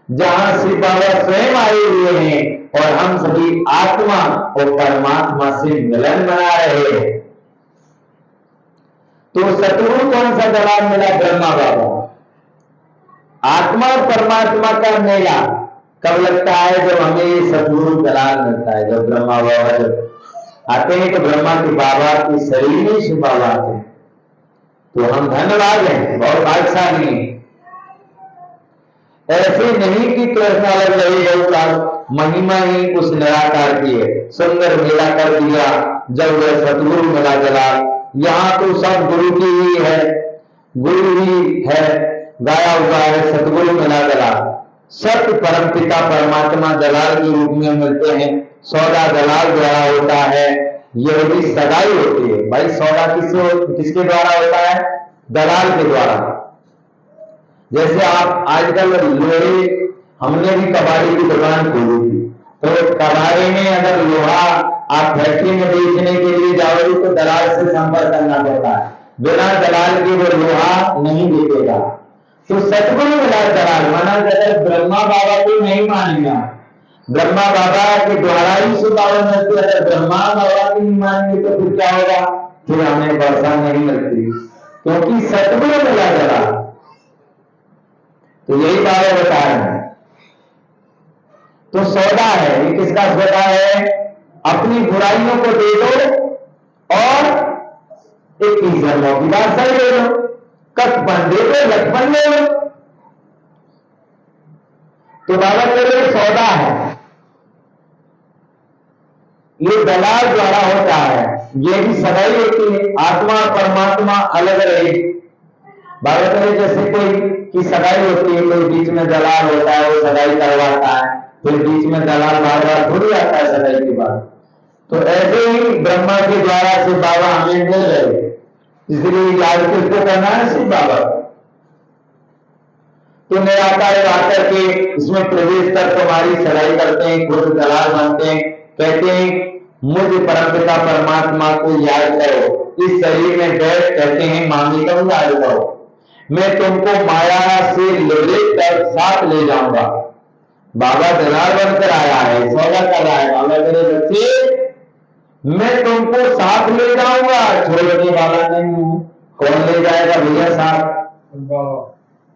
A: जहां श्री बाबा स्वयं आए हुए हैं और हम सभी आत्मा और परमात्मा से मिलन बना रहे हैं। तो सतगुरु कौन सा दलाल मिला? ब्रह्मा बाबा। आत्मा और परमात्मा का मेला कब लगता है? जब हमें सतगुरु दलाल मिलता है। जब ब्रह्मा बाबा जब आते हैं तो ब्रह्मा के बाबा के शरीर में शिव बाबा आते हैं, तो हम धन्यवाद हैं, बहुत भाग्यशाली हैं। ऐसे नहीं कि तो ऐसा लग रही है महिमा ही उस निराकार की है। सुंदर मेला कर दिया जब वह सतगुरु मिला दलाल। यहाँ तो सब गुरु की ही है, गुरु ही है, गाया हुआ है सतगुरु मिला दलाल। सत्य परमपिता परमात्मा दलाल के रूप में मिलते हैं। सौदा दलाल द्वारा होता है, यह भी सगाई होती है। भाई सौदा किसके द्वारा होता है? दलाल के द्वारा। जैसे आप आजकल लोहे, हमने भी कबाड़ी की दुकान खोली थी, तो कबाड़ी में अगर लोहा आप फैक्ट्री में बेचने के लिए जाओगे तो दलाल से संपर्क करना पड़ता है। बिना दलाल के वो लोहा नहीं बेचेगा। तो सतगुरु मिला दलाल माना अगर ब्रह्मा बाबा को नहीं मानेगा, ब्रह्मा बाबा के द्वारा ही सुपावन मिलती है। अगर ब्रह्मा बाबा की नहीं मानेंगे तो फिर क्या होगा? फिर हमें वर्षा नहीं मिलती, क्योंकि सतगुरु मिला दलाल। तो यही बाबा बता रहे हैं। तो सौदा है, ये किसका सौदा है? अपनी बुराइयों को दे दो और एक तीसर की बात सही ले लो, कटपन दे दो, लटपन ले लो। तो बाबा कह रहे सौदा है, ये दलाल द्वारा होता है, ये भी सगाई होती है। आत्मा और परमात्मा अलग रहे। बाबा कह रहे जैसे कोई की सगाई होती है, कोई बीच में दलाल होता है, वो सगाई करवाता है, फिर बीच में दलाल बार बार थोड़ी आता है सगाई के बाद। तो ऐसे ही ब्रह्मा के द्वारा से बाबा हमें मिल रहे, इसलिए याद किसको करना है? शिव बाबा। तो निराकार आकर के इसमें प्रवेश कर तुम्हारी सगाई करते हैं, खुद दलाल बनते हैं, कहते हैं मुझ परमपिता परमात्मा को याद करो, इस शरीर में बैठ, कहते हैं मामी को याद करो, मैं तुमको माया से लेट कर साथ ले जाऊंगा। बाबा दलाल बनकर आया है, सौदा कर रहा है। बाबा तेरे बच्चे मैं तुमको साथ ले जाऊंगा, छोड़ने वाला नहीं हूं। कौन ले जाएगा भैया साथ?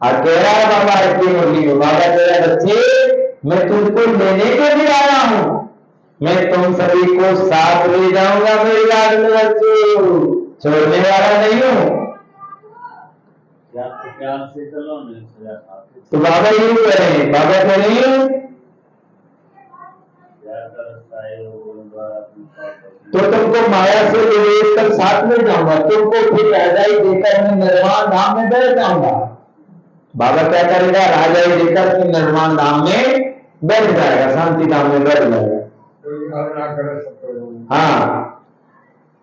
A: कह रहा है बाबा इतनी मुरली को, बाबा तेरे बच्चे मैं तुमको लेने के भी आया हूं, मैं तुम सभी को साथ ले जाऊंगा मेरी याद में बच्चे, छोड़ने वाला नहीं हूं।
C: से चलो
A: तो बाबा ये कह रहे हैं, बाबा कह रहे हैं तो तुमको माया से विवेक कर साथ ले जाऊंगा, तुमको फिर राजाई देकर मैं निर्वाण धाम में बैठ जाऊंगा। बाबा क्या करेगा? राजाई देकर फिर निर्वाण धाम में बैठ जाएगा, शांति धाम में बैठ जाएगा। हाँ,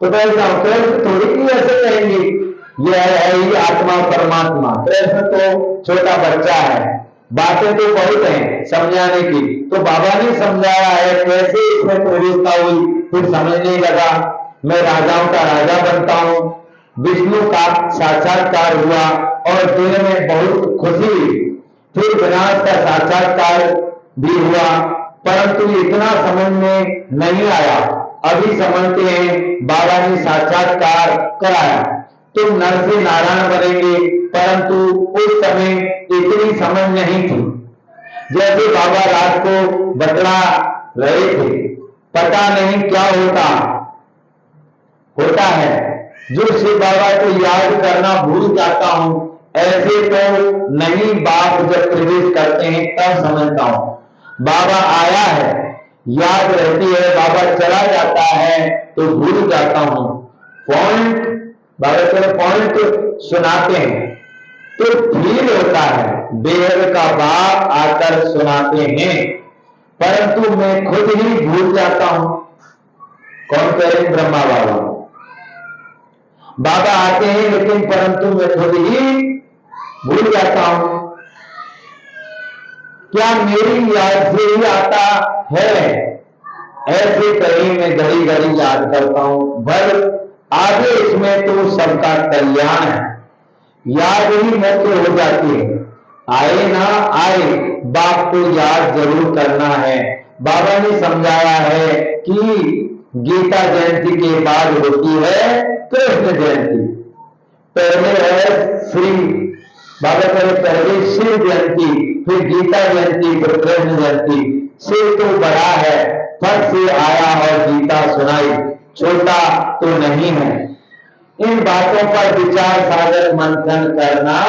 A: तो बैठ जाओ। कृष्ण थोड़ी भी ऐसे कहेंगे ये है ही आत्मा परमात्मा। कृष्ण तो छोटा बच्चा है, बातें तो बहुत हैं समझाने की, तो बाबा ने समझाया है कैसे इसमें प्रवेशता हुई। फिर समझने लगा मैं राजाओं का राजा बनता हूं, विष्णु का साक्षात्कार हुआ और दिल में बहुत खुशी हुई। फिर विनाश का साक्षात्कार भी हुआ, परंतु इतना समझ में नहीं आया। अभी समझते हैं बाबा ने साक्षात्कार कराया, तुम नर से नारायण बनेंगे, परंतु उस समय इतनी समझ नहीं थी। जैसे बाबा रात को बतला रहे थे, पता नहीं क्या होता है जो शिव बाबा को याद करना भूल जाता हूं, ऐसे तो नहीं। बाप जब प्रवेश करते हैं तब समझता हूं बाबा आया है, याद रहती है, बाबा चला जाता है तो भूल जाता हूं। पॉइंट बाबा चलो पॉइंट सुनाते हैं तो फील होता है, बेहद का बाप आकर सुनाते हैं, परंतु मैं खुद ही भूल जाता हूं। कौन कह रहे? ब्रह्मा बाबा। बाबा आते हैं लेकिन परंतु मैं खुद ही भूल जाता हूं। क्या मेरी याद से ही आता है? ऐसे कहीं मैं घड़ी घड़ी याद करता हूं, भर आगे इसमें तो सबका कल्याण है। याद ही मुख्य हो जाती है, आए ना आए बाप को याद जरूर करना है। बाबा ने समझाया है कि गीता जयंती के बाद होती है कृष्ण जयंती, पहले है श्री बाबा करे पहले शिव जयंती, फिर गीता जयंती, फिर कृष्ण जयंती। शिव तो बड़ा है, फट से आया और गीता सुनाई, छोटा तो नहीं है। इन बातों पर विचार सागर मंथन करना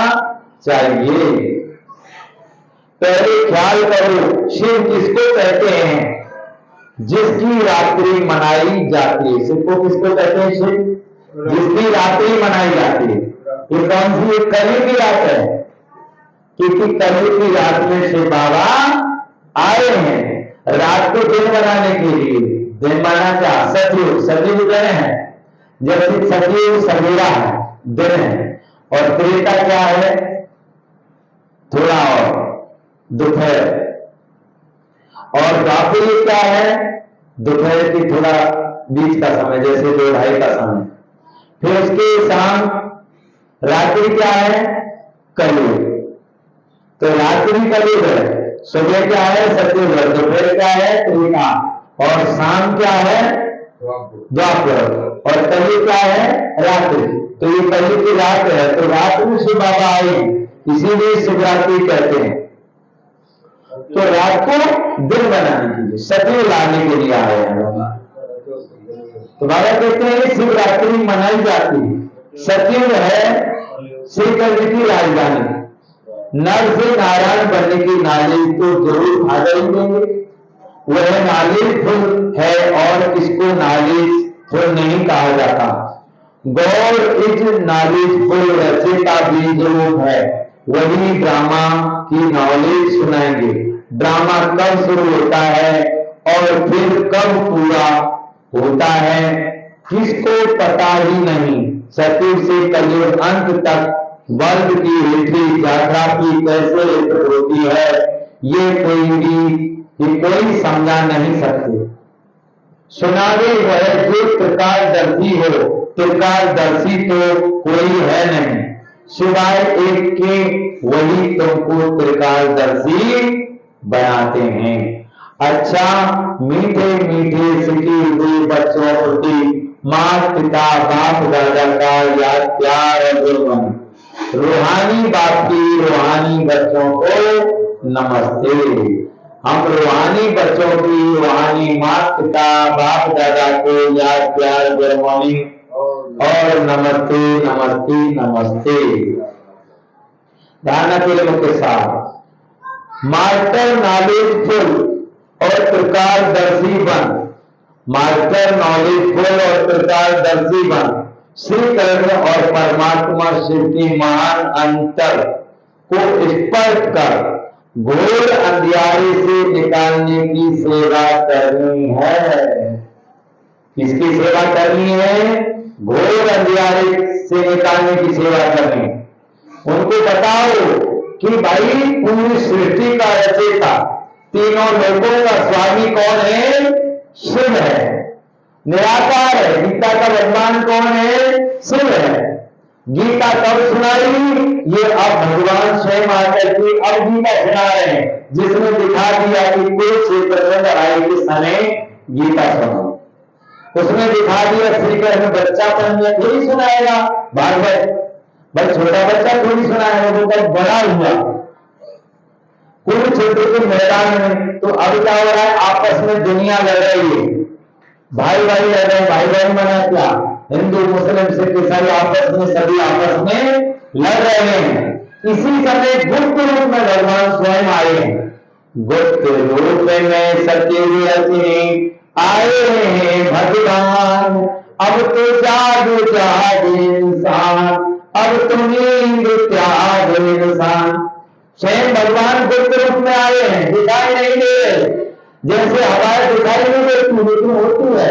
A: चाहिए। पहले ख्याल करो शिव किसको कहते हैं? जिसकी रात्रि मनाई जाती है। शिव को किसको कहते हैं? शिव जिसकी रात्रि मनाई जाती है। ये कौन सी? कली की रात है, क्योंकि कली की रात में शिव बाबा आए हैं रात को दिन बनाने के लिए। दिन माना क्या? सतयुग। सतयुग दिन है, जबकि सतयुग सवेरा है, दिन है, और त्रेता क्या है? थोड़ा और दोपहर, और द्वापर क्या है? दोपहर की थोड़ा बीच का समय, जैसे 2-2:30 का समय। फिर उसके शाम रात्रि क्या है? कलयुग। तो रात्रि कलयुग है, सुबह क्या है? सतयुग है, दोपहर क्या है? त्रेता, और शाम क्या है? द्वापर, और कलयुग क्या है? रात्रि। तो ये कलयुग की रात है, तो रात में शिव बाबा आए, इसीलिए शिवरात्रि कहते हैं। तो रात को दिन बनाने के लिए, सत्य लाने के लिए आए हैं बाबा। तो बाबा कहते हैं शिवरात्रि मनाई जाती है। सत्युग है श्री कृष्ण की राजधानी। नर से नारायण बनने की नाली तो जरूर भागा ही देंगे। वह नालीफुल है और इसको नालीफुल नहीं कहा जाता। गौर इज नालीफुल रचयिता बीज रूप है। वही ड्रामा की नॉलेज सुनाएंगे। ड्रामा कब शुरू होता है और फिर कब पूरा होता है किसको पता ही नहीं। सतयुग से कलयुग अंत तक वर्ल्ड की हिस्ट्री ज्योग्राफी कैसे होती है ये कोई समझा नहीं सकते। सुनावे वह जो त्रिकालदर्शी हो, त्रिकालदर्शी तो कोई है नहीं सिवाय एक के, वही तुमको त्रिकालदर्शी बनाते हैं। अच्छा मीठे मीठे सिटी हुए बच्चों प्रति माँ पिता बाप दादा का याद प्यार और गुणगान। रूहानी बाप की रूहानी बच्चों को नमस्ते। हम रूहानी बच्चों की रूहानी माँ पिता बाप दादा को याद प्यार गुणगानी और नमस्ते नमस्ते नमस्ते। धारणा के लिए मुख्य साथ मास्टर नॉलेजफुल और त्रिकालदर्शी बन। मास्टर नॉलेजफुल और त्रिकालदर्शी बन। श्री कृष्ण और परमात्मा शिव की महान अंतर को स्पर्श कर घोर अंधियारे से निकालने की सेवा करनी है। किसकी सेवा करनी है? घोर अंधियारे से निकालने की सेवा करनी। उनको बताओ कि भाई पूरी सृष्टि का रचयिता तीनों लोगों का स्वामी कौन है? शिव है, निराकार है। गीता का भगवान कौन है? शिव है। गीता कब सुनाई? ये अब भगवान स्वयं आकर के अब गीता सुना रहे हैं, जिसमें दिखा दिया कि कुरुक्षेत्र में लड़ाई के समय गीता सुनाओ। उसमें दिखा दिया श्री कृष्ण बच्चापन में थोड़ी सुनाएगा भागवत, भाई छोटा बच्चा थोड़ी सुनाएगा, वो तब बड़ा हुआ कुरुक्षेत्र के मैदान में। तो अब क्या हो रहा है? आपस में दुनिया लड़ रही है, भाई भाई लड़ रहे हैं। भाई भाई मना क्या? हिंदू मुस्लिम सिख ईसाई आपस में सभी आपस में लड़ रहे हैं। इसी समय गुप्त रूप में भगवान स्वयं आए हैं। गुप्त रूप में सत्युग रचने आए हैं भगवान। अब तो जाग जाग इंसान, अब तो नींद त्याग इंसान। स्वयं भगवान गुप्त रूप में आए हैं, दिखाई नहीं दे रहे। जैसे हवाएं दिखाई नहीं देती लेकिन होती है,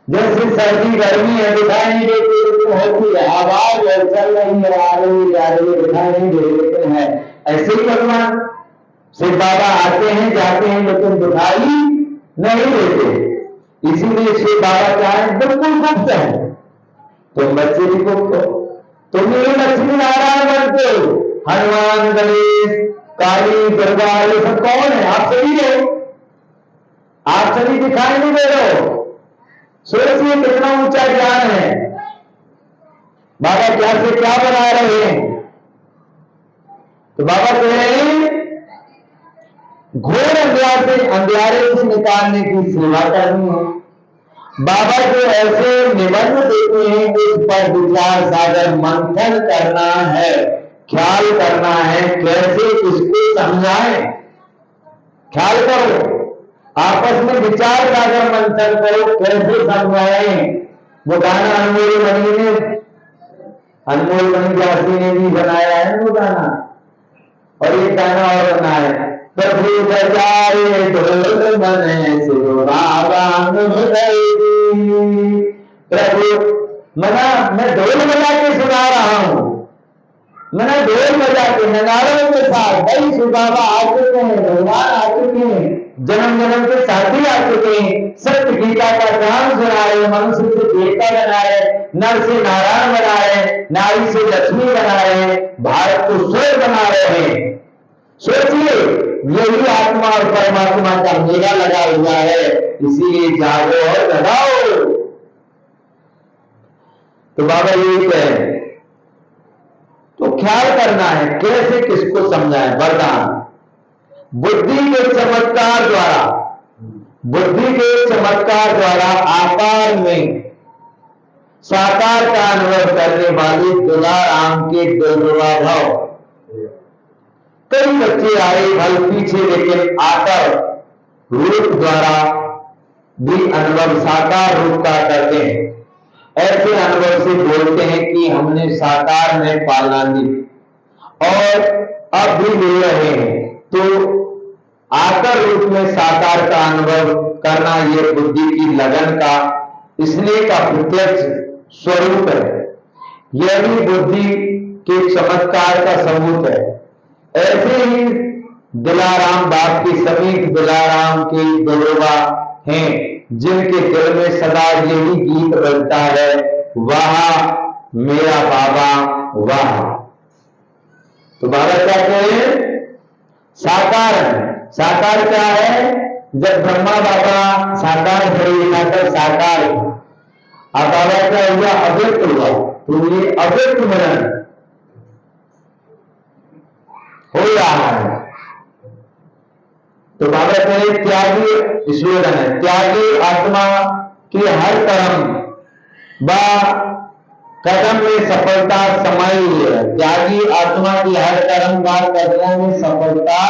A: जैसे सर्दी गर्मी है दिखाई नहीं देती लेकिन होती है। आवाज चल रही है, आ रही जा रही है, दिखाई नहीं दे रही लेकिन है। ऐसे ही भगवान शिव बाबा आते हैं जाते हैं लेकिन दिखाई नहीं देते। इसीलिए शिव बाबा क्या है? बिल्कुल गुप्त है। तुम बच्चे भी गुप्त हो, तुम ही लक्ष्मी नारायण बनते हो। हनुमान गणेश काली दुर्गा ये सब कौन है? आप सभी हो, आप सभी दिखाई नहीं दे रहे हो। सोचिए कितना ऊंचा ज्ञान है। बाबा क्या से क्या बना रहे हैं? तो बाबा कह रहे हैं घोर अंधियारे से निकालने की सेवा करनी है। बाबा जो ऐसे निबंध देते हैं उस पर विचार सागर मंथन करना है, ख्याल करना है कैसे इसको समझाएं। ख्याल करो, आपस में विचार सागर मंथन करो कैसे समझाएं। वो गाना अनमोल मणि जासी ने भी बनाया है वो गाना। और एक गाना और बना है, प्रभु बजाए ढोल मने शिव बाबा प्रभु। मैं ढोल बजा के सुना रहा हूं, मैंने ढोल बजा के नगाड़ों के साथ भाई शिव बाबा आ चुके हैं, भगवान आ चुके हैं, जन्म जन्म के साथी आ चुके हैं। सत्य गीता का ज्ञान सुना रहे, मनुष्य से देवता बना रहे, नर से नारायण बना रहे, नारी से लक्ष्मी बना रहे, भारत को स्वर्ग बना रहे हैं। सोचिए यही आत्मा और परमात्मा का मेला लगा हुआ है। इसीलिए जागो और लगाओ। तो बाबा यही कहे, तो ख्याल करना है कैसे किसको समझाएं। वरदान बुद्धि के चमत्कार द्वारा आकार में साकार का अनुभव करने वाले तुलाराम के दुर्लभ भाव। कई बच्चे आए फल पीछे, लेकिन आकर रूप द्वारा भी अनुभव साकार रूप का करते हैं। ऐसे अनुभव से बोलते हैं कि हमने साकार में पालना ली और अब भी ले रहे हैं। तो आकर रूप में साकार का अनुभव करना ये बुद्धि की लगन का, स्नेह का प्रत्यक्ष स्वरूप है। यह भी बुद्धि के चमत्कार का सबूत है। ऐसे ही दिलाराम बाप की समीप दिलाराम के दुर्वा हैं, जिनके दिल में सदा यही गीत बजता है, वाह मेरा बाबा वाह। तो बाबा क्या कहे? साकार है। साकार क्या है? जब ब्रह्मा बाबा साकार खड़ी दिखाकर साकार, अब बाबा क्या हुआ? अव्यक्त हुआ। तो ये अव्यक्त मिलन हो रहा है। तो बाबा कहे त्यागी स्लोगन है, त्यागी आत्मा की हर कदम में सफलता समाई हुई है। त्यागी आत्मा की हर कदमों में सफलता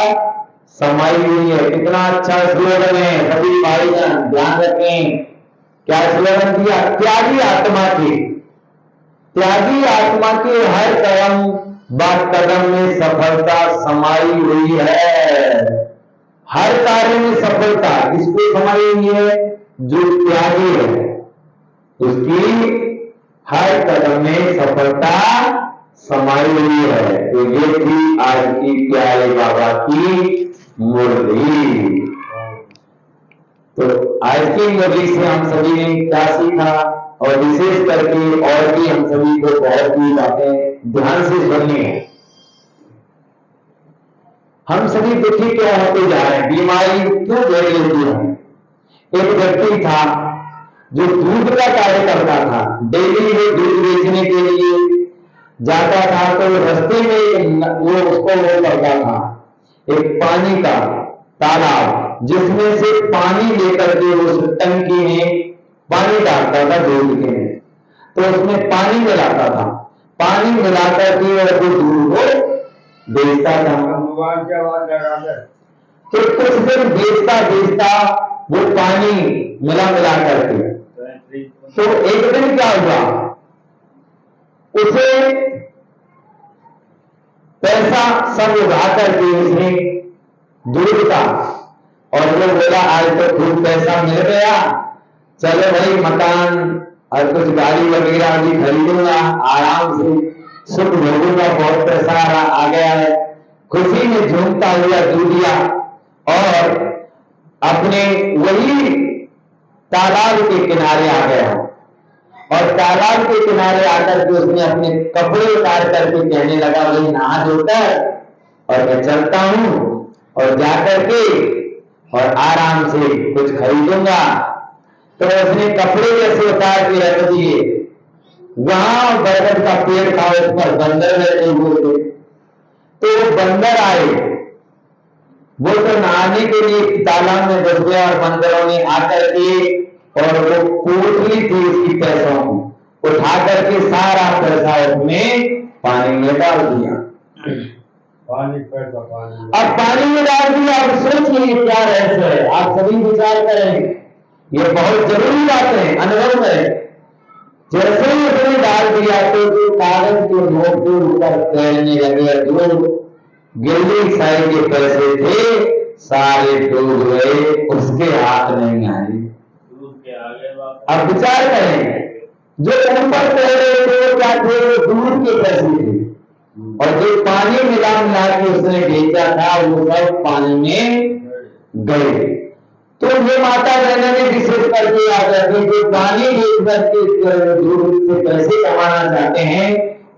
A: समाई हुई है। कितना अच्छा स्लोगन है, सभी भाईजान ध्यान रखें। क्या स्लोगन दिया? त्यागी आत्मा की हर कदम में सफलता समाई हुई है। हर कार्य में सफलता किसको समाई हुई है? जो त्यागी है, उसकी हर कदम में सफलता समाई हुई है। तो ये थी आज की प्यारे बाबा की मुरली। तो आज की मुरली से हम सभी ने क्या सीखा, और विशेष करके और भी हम सभी को बहुत ही बातें ध्यान से सुननी है। हम सभी दुखी क्यों होते जा रहे हैं? बीमारी क्यों घेर लेती है? एक व्यक्ति था जो दूध का कार्य करता था। डेली वो दूध बेचने के लिए जाता था, तो रास्ते में वो करता था एक पानी का तालाब, जिसमें से पानी लेकर के उस टंकी में पानी डालता था दूध के में। तो उसमें पानी मिलाता था, पानी मिलाकर के और वो दूध को बेचता था। तो कुछ दिन बेचता वो पानी मिला करके, तो एक दिन क्या हुआ, उसे पैसा सब उड़ा करके उसने दूध का, और वो बोला आज तो खूब पैसा मिल गया, चलो भाई मकान और कुछ गाड़ी वगैरह भी खरीदूंगा, आराम से सुख भोगूंगा, बहुत पैसा आ गया है। खुशी में झूमता हुआ दूधिया और अपने वही तालाब के किनारे आ गया, और तालाब के किनारे आकर के उसने अपने कपड़े उतार करके कहने लगा, भाई नहा धोकर और मैं चलता हूं और जाकर के और आराम से कुछ खरीदूंगा। तो उसने कपड़े जैसे उतार के रख दिए, वहां बरगद का पेड़ था, उस पर बंदर बैठे हुए थे। तो बंदर आए, वो तो नहाने के लिए तालाब में घुस गया, और बंदरों ने आकर के और वो पोटली थी उसकी पैसों की, उठा करके सारा पैसा उसमें पानी में डाल दिया। अब पानी में डाल दिया। अब सोचिए क्या रहस्य है, आप सभी विचार करें, ये बहुत जरूरी बात है, अनुभव है। जैसे ही उसने डाल दिया तो जो कागज के नोट के ऊपर तैरने लगे, जो गिल्ली साई के पैसे थे सारे डूब गए, उसके हाथ नहीं आई। अब विचार करें, जो ऊपर तैरे थे वो क्या थे? दूध के पैसे थे, और जो पानी मिला के उसने बेचा था वो सब पानी में गए। तो ये माता बहनों ने विशेष करके याद रखें, जो पानी बेच करके दूध से पैसे कमाना चाहते हैं,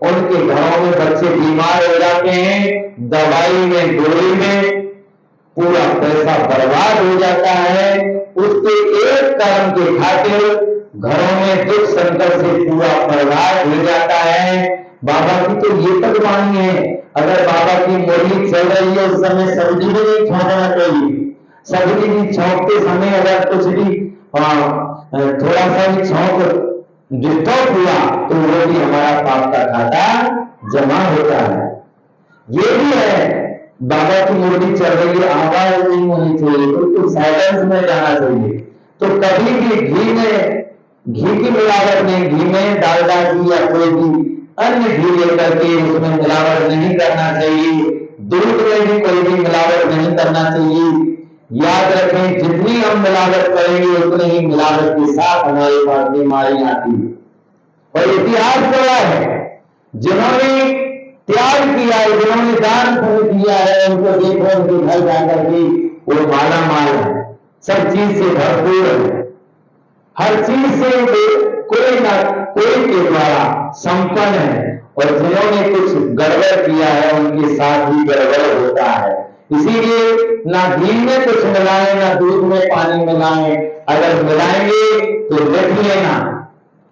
A: उनके घरों में बच्चे बीमार हो जाते हैं, दवाई में गोली में पूरा पैसा बर्बाद हो जाता है। उसके एक कर्म के खातिर घरों में दुख संकट से पूरा परिवार हो जाता है। बाबा की तो ये तक वाणी है, अगर बाबा की मुरली चल रही है उस समय सब्जी भी नहीं छोड़ना चाहिए। सब्जी भी छोड़ते समय अगर कुछ भी थोड़ा सा भी छौंक डिस्टर्ब हुआ तो वो भी हमारा पाप का खाता जमा होता है। ये भी है, बाबा की मुरली चल रही है, आवाज नहीं होनी चाहिए, बिल्कुल साइलेंस में जाना चाहिए। तो कभी भी घी की मिलावट नहीं, घी में डालडा घी या कोई भी अन्य घी लेकर के उसमें मिलावट नहीं करना चाहिए। दूध में भी कोई भी मिलावट नहीं करना चाहिए। याद रखें, जितनी हम मिलावट करेंगे उतनी ही मिलावट के साथ हमारे पास बीमारी आती है। और इतिहास गवाह है, जिन्होंने त्याग किया है, जिन्होंने दान पुण्य किया है, उनको देखो उनके घर जाकर के वो माला माल है, सब चीज से भरपूर है, हर चीज से कोई ना कोई के द्वारा संपन्न है। और जिन्होंने कुछ गड़बड़ किया है उनके साथ भी गड़बड़ होता है। इसीलिए ना घी में कुछ मिलाएं ना दूध में पानी मिलाएं। अगर मिलाएंगे तो देख लेना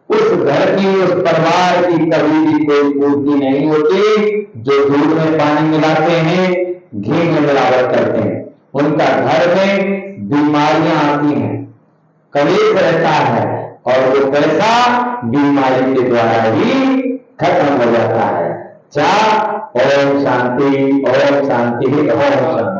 A: उस घर की, उस परिवार की कभी भी कोई पूर्ति नहीं होती। जो दूध में पानी मिलाते हैं, घी में मिलावट करते हैं, उनका घर में बीमारियां आती हैं, कलेश रहता है और वो पैसा बीमारी के द्वारा ही खत्म हो जाता है। ओम शांति, ओम शांति, ओम शांति।